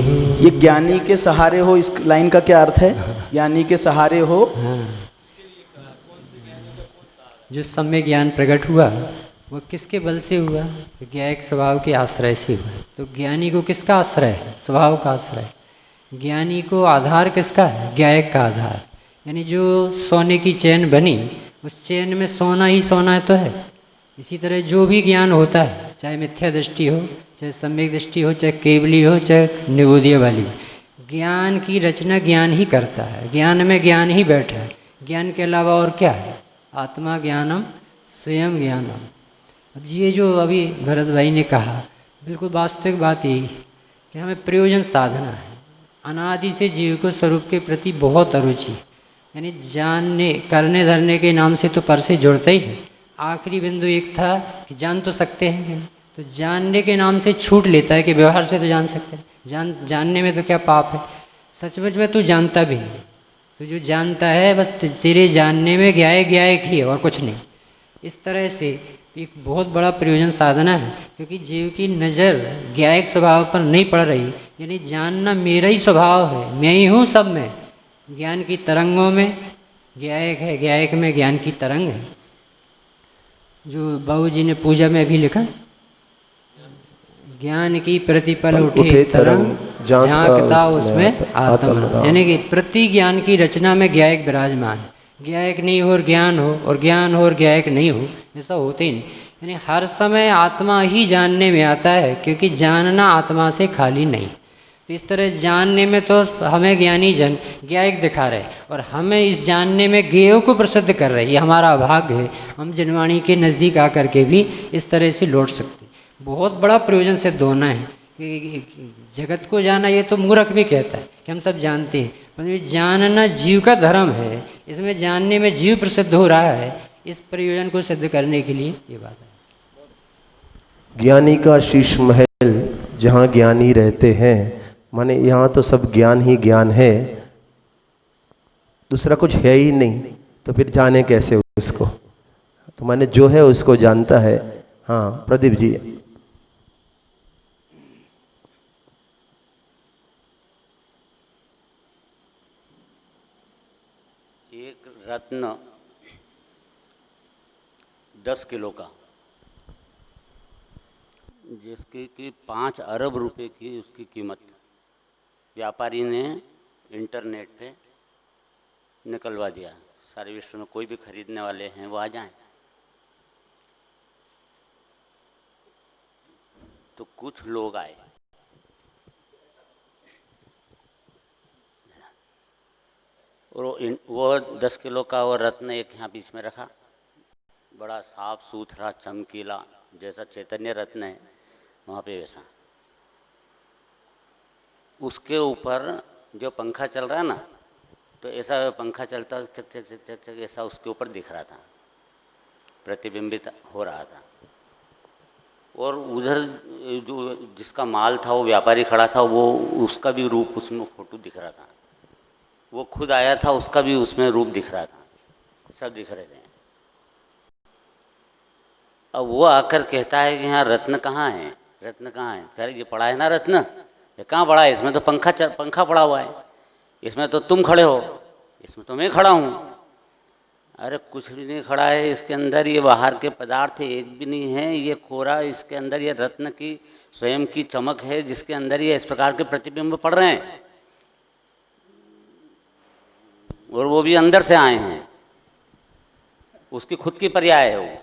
हो। ये ज्ञानी के सहारे हो, इस लाइन का क्या अर्थ है? ज्ञानी के सहारे हो। हाँ। जो सम्य ज्ञान प्रकट हुआ वह किसके बल से हुआ? ज्ञायक स्वभाव के आश्रय से हुआ। तो ज्ञानी को किसका आश्रय है? स्वभाव का आश्रय। ज्ञानी को आधार किसका है? ज्ञायक का आधार। यानी जो सोने की चैन बनी, उस चैन में सोना ही सोना तो है। इसी तरह जो भी ज्ञान होता है, चाहे मिथ्या दृष्टि हो, चाहे सम्यक दृष्टि हो, चाहे केवली हो, चाहे निगोदीय वाली, ज्ञान की रचना ज्ञान ही करता है। ज्ञान में ज्ञान ही बैठा है। ज्ञान के अलावा और क्या है? आत्मा ज्ञानम स्वयं ज्ञानम। अब ये जो अभी भरत भाई ने कहा, बिल्कुल वास्तविक बात यही है कि हमें प्रयोजन साधना है। अनादि से जीव को स्वरूप के प्रति बहुत अरुचि है। यानी जानने करने धरने के नाम से तो पर से जुड़ते ही है। आखिरी बिंदु एक था कि जान तो सकते हैं, तो जानने के नाम से छूट लेता है कि व्यवहार से तो जान सकते हैं। जानने में तो क्या पाप है? सचमुच में तू जानता भी नहीं। तो जो जानता है बस तेरे जानने में ज्ञायक ही है और कुछ नहीं। इस तरह से एक बहुत बड़ा प्रयोजन साधना है, क्योंकि जीव की नज़र ज्ञायक स्वभाव पर नहीं पड़ रही। यानी जानना मेरा ही स्वभाव है, मैं ही हूँ सब में। ज्ञान की तरंगों में ज्ञायक है, ज्ञायक में ज्ञान की तरंग है। जो बाबू जी ने पूजा में भी लिखा, ज्ञान की प्रतिपल उठे तरंग, झांकता उसमें आत्मा। यानी कि प्रति ज्ञान की रचना में ज्ञायक विराजमान। ज्ञायक नहीं हो और ज्ञान हो, और ज्ञान हो और ज्ञायक नहीं हो, ऐसा होते ही नहीं। यानी हर समय आत्मा ही जानने में आता है, क्योंकि जानना आत्मा से खाली नहीं। तो इस तरह जानने में तो हमें ज्ञानी जन ज्ञायक दिखा रहे, और हमें इस जानने में ज्ञेयों को प्रसिद्ध कर रहे। ये हमारा भाग्य है, हम जनवाणी के नज़दीक आकर के भी इस तरह से लौट सकते। बहुत बड़ा प्रयोजन सिद्ध होना है। जगत को जाना ये तो मूर्ख भी कहता है कि हम सब जानते हैं, पर जानना जीव का धर्म है। इसमें जानने में जीव प्रसिद्ध हो रहा है। इस प्रयोजन को सिद्ध करने के लिए ये बात है। ज्ञानी का शीश महल जहाँ ज्ञानी रहते हैं, माने यहाँ तो सब ज्ञान ही ज्ञान है, दूसरा कुछ है ही नहीं, तो फिर जाने कैसे उसको? तो माने जो है उसको जानता है। हाँ प्रदीप जी। एक रत्न 10 किलो का जिसकी कि 5 अरब रुपए की उसकी कीमत व्यापारी ने इंटरनेट पे निकलवा दिया। सारे विश्व में कोई भी खरीदने वाले हैं वो आ जाएं। तो कुछ लोग आए, और वो 10 किलो का वो रत्न एक यहाँ बीच में रखा, बड़ा साफ सुथरा चमकीला, जैसा चैतन्य रत्न है वहाँ पे वैसा। उसके ऊपर जो पंखा चल रहा है ना, तो ऐसा पंखा चलता चक चक चक चक चक ऐसा उसके ऊपर दिख रहा था, प्रतिबिंबित हो रहा था। और उधर जो जिसका माल था वो व्यापारी खड़ा था, वो उसका भी रूप उसमें फोटो दिख रहा था। वो खुद आया था, उसका भी उसमें रूप दिख रहा था, सब दिख रहे थे। अब वो आकर कहता है कि यहाँ रत्न कहाँ है, रत्न कहाँ है? कह रहे ये पड़ा है ना रत्न, ये कहाँ पड़ा है? इसमें तो पंखा पड़ा हुआ है, इसमें तो तुम खड़े हो, इसमें तो मैं खड़ा हूँ। अरे कुछ भी नहीं खड़ा है इसके अंदर, ये बाहर के पदार्थ एक भी नहीं है, ये कोरा, इसके अंदर ये रत्न की स्वयं की चमक है, जिसके अंदर ये इस प्रकार के प्रतिबिंब पड़ रहे हैं, और वो भी अंदर से आए हैं। उसकी खुद की पर्याय है वो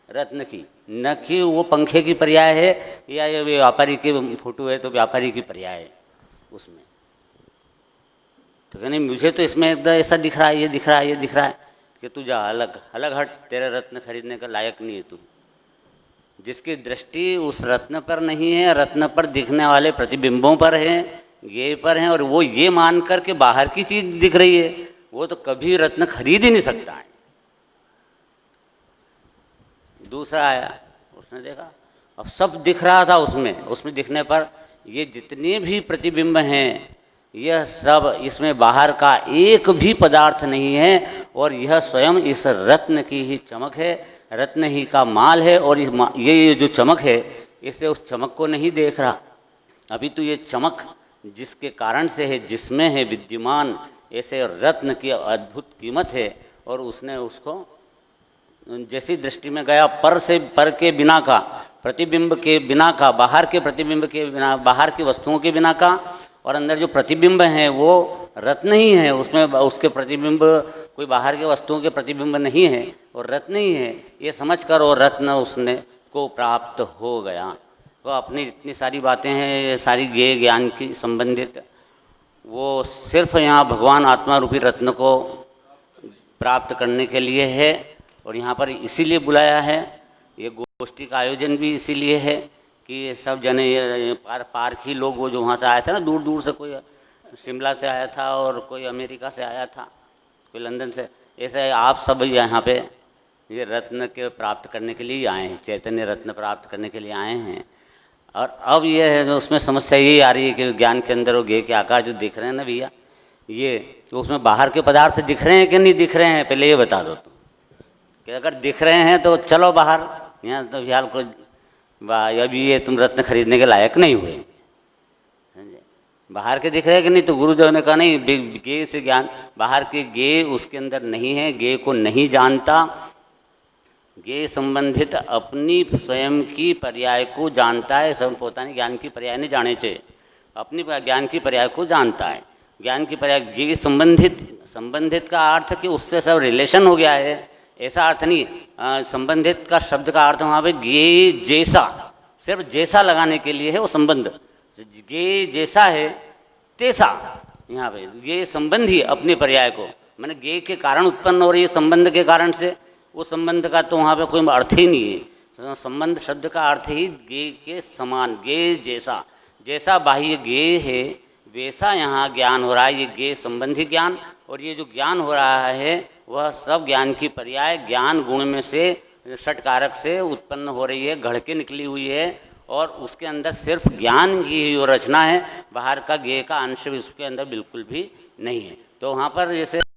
रत्न की, न कि वो पंखे की पर्याय है या ये व्यापारी की फोटो है तो व्यापारी की पर्याय है उसमें। तो कहने मुझे तो इसमें एकदम ऐसा दिख रहा है, ये दिख रहा है, ये दिख रहा है कि तू जा अलग अलग हट, तेरे रत्न खरीदने का लायक नहीं है तू। जिसकी दृष्टि उस रत्न पर नहीं है, रत्न पर दिखने वाले प्रतिबिंबों पर है, ये पर है, और वो ये मान कर के बाहर की चीज़ दिख रही है, वो तो कभी रत्न खरीद ही नहीं सकता है। दूसरा आया, उसने देखा, अब सब दिख रहा था उसमें दिखने पर ये जितने भी प्रतिबिंब हैं, यह सब, इसमें बाहर का एक भी पदार्थ नहीं है, और यह स्वयं इस रत्न की ही चमक है, रत्न ही का माल है। और ये जो चमक है, इससे उस चमक को नहीं देख रहा। अभी तो ये चमक जिसके कारण से है, जिसमें है विद्यमान, ऐसे रत्न की अद्भुत कीमत है, और उसने उसको जैसी दृष्टि में गया, पर के बिना का, प्रतिबिंब के बिना का, बाहर के प्रतिबिंब के बिना, बाहर की वस्तुओं के बिना का, और अंदर जो प्रतिबिंब हैं वो रत्न ही है, उसमें उसके प्रतिबिंब कोई बाहर के वस्तुओं के प्रतिबिंब नहीं है, और रत्न ही है, ये समझ कर वो रत्न उसने को प्राप्त हो गया। तो अपनी जितनी सारी बातें हैं, ये सारी ज्ञेय ज्ञान की संबंधित, वो सिर्फ यहाँ भगवान आत्मा रूपी रत्न को प्राप्त करने के लिए है, और यहाँ पर इसीलिए बुलाया है। ये गोष्ठी का आयोजन भी इसीलिए है कि ये सब जने, ये पारखी लोग, वो जो वहाँ से आए थे ना, दूर दूर से, कोई शिमला से आया था और कोई अमेरिका से आया था, कोई लंदन से, ऐसे आप सब यहाँ पे ये रत्न के प्राप्त करने के लिए आए हैं, चैतन्य रत्न प्राप्त करने के लिए आए हैं। और अब ये है जो उसमें समस्या यही आ रही है कि ज्ञान के अंदर वो ज्ञेय के आकार जो दिख रहे हैं ना भैया, ये तो उसमें बाहर के पदार्थ दिख रहे हैं कि नहीं दिख रहे हैं, पहले ये बता दो तुम कि अगर दिख रहे हैं तो चलो बाहर, यहाँ तो फिलहाल कोई अभी ये तुम रत्न खरीदने के लायक नहीं हुए, समझे? बाहर के दिख रहे हैं कि नहीं? तो गुरुदेव ने कहा नहीं, ज्ञेय से ज्ञान, बाहर के ज्ञेय उसके अंदर नहीं है, ज्ञेय को नहीं जानता, ज्ञेय संबंधित अपनी स्वयं की पर्याय को जानता है। सब पोता नहीं ज्ञान की पर्याय नहीं जाने चाहिए, अपनी ज्ञान की पर्याय को जानता है। ज्ञान की पर्याय ज्ञेय संबंधित का अर्थ कि उससे सब रिलेशन हो गया है, ऐसा अर्थ नहीं। संबंधित का शब्द का अर्थ वहाँ पे ज्ञेय जैसा, सिर्फ जैसा लगाने के लिए है वो संबंध। ज्ञेय जैसा है तैसा, यहाँ पे ज्ञेय संबंधी अपने पर्याय को, मैंने ज्ञेय के कारण उत्पन्न हो रही है संबंध के कारण से, उस संबंध का तो वहाँ पे कोई अर्थ ही नहीं है। संबंध शब्द का अर्थ ही ज्ञेय के समान, ज्ञेय जैसा, जैसा बाह्य ज्ञेय है वैसा यहाँ ज्ञान हो रहा है, ये ज्ञेय संबंधी ज्ञान। और ये जो ज्ञान हो रहा है वह सब ज्ञान की पर्याय ज्ञान गुण में से, षट कारक से उत्पन्न हो रही है, घड़ के निकली हुई है, और उसके अंदर सिर्फ ज्ञान की ही रचना है, बाहर का ज्ञेय का अंश भी उसके अंदर बिल्कुल भी नहीं है। तो वहाँ पर जैसे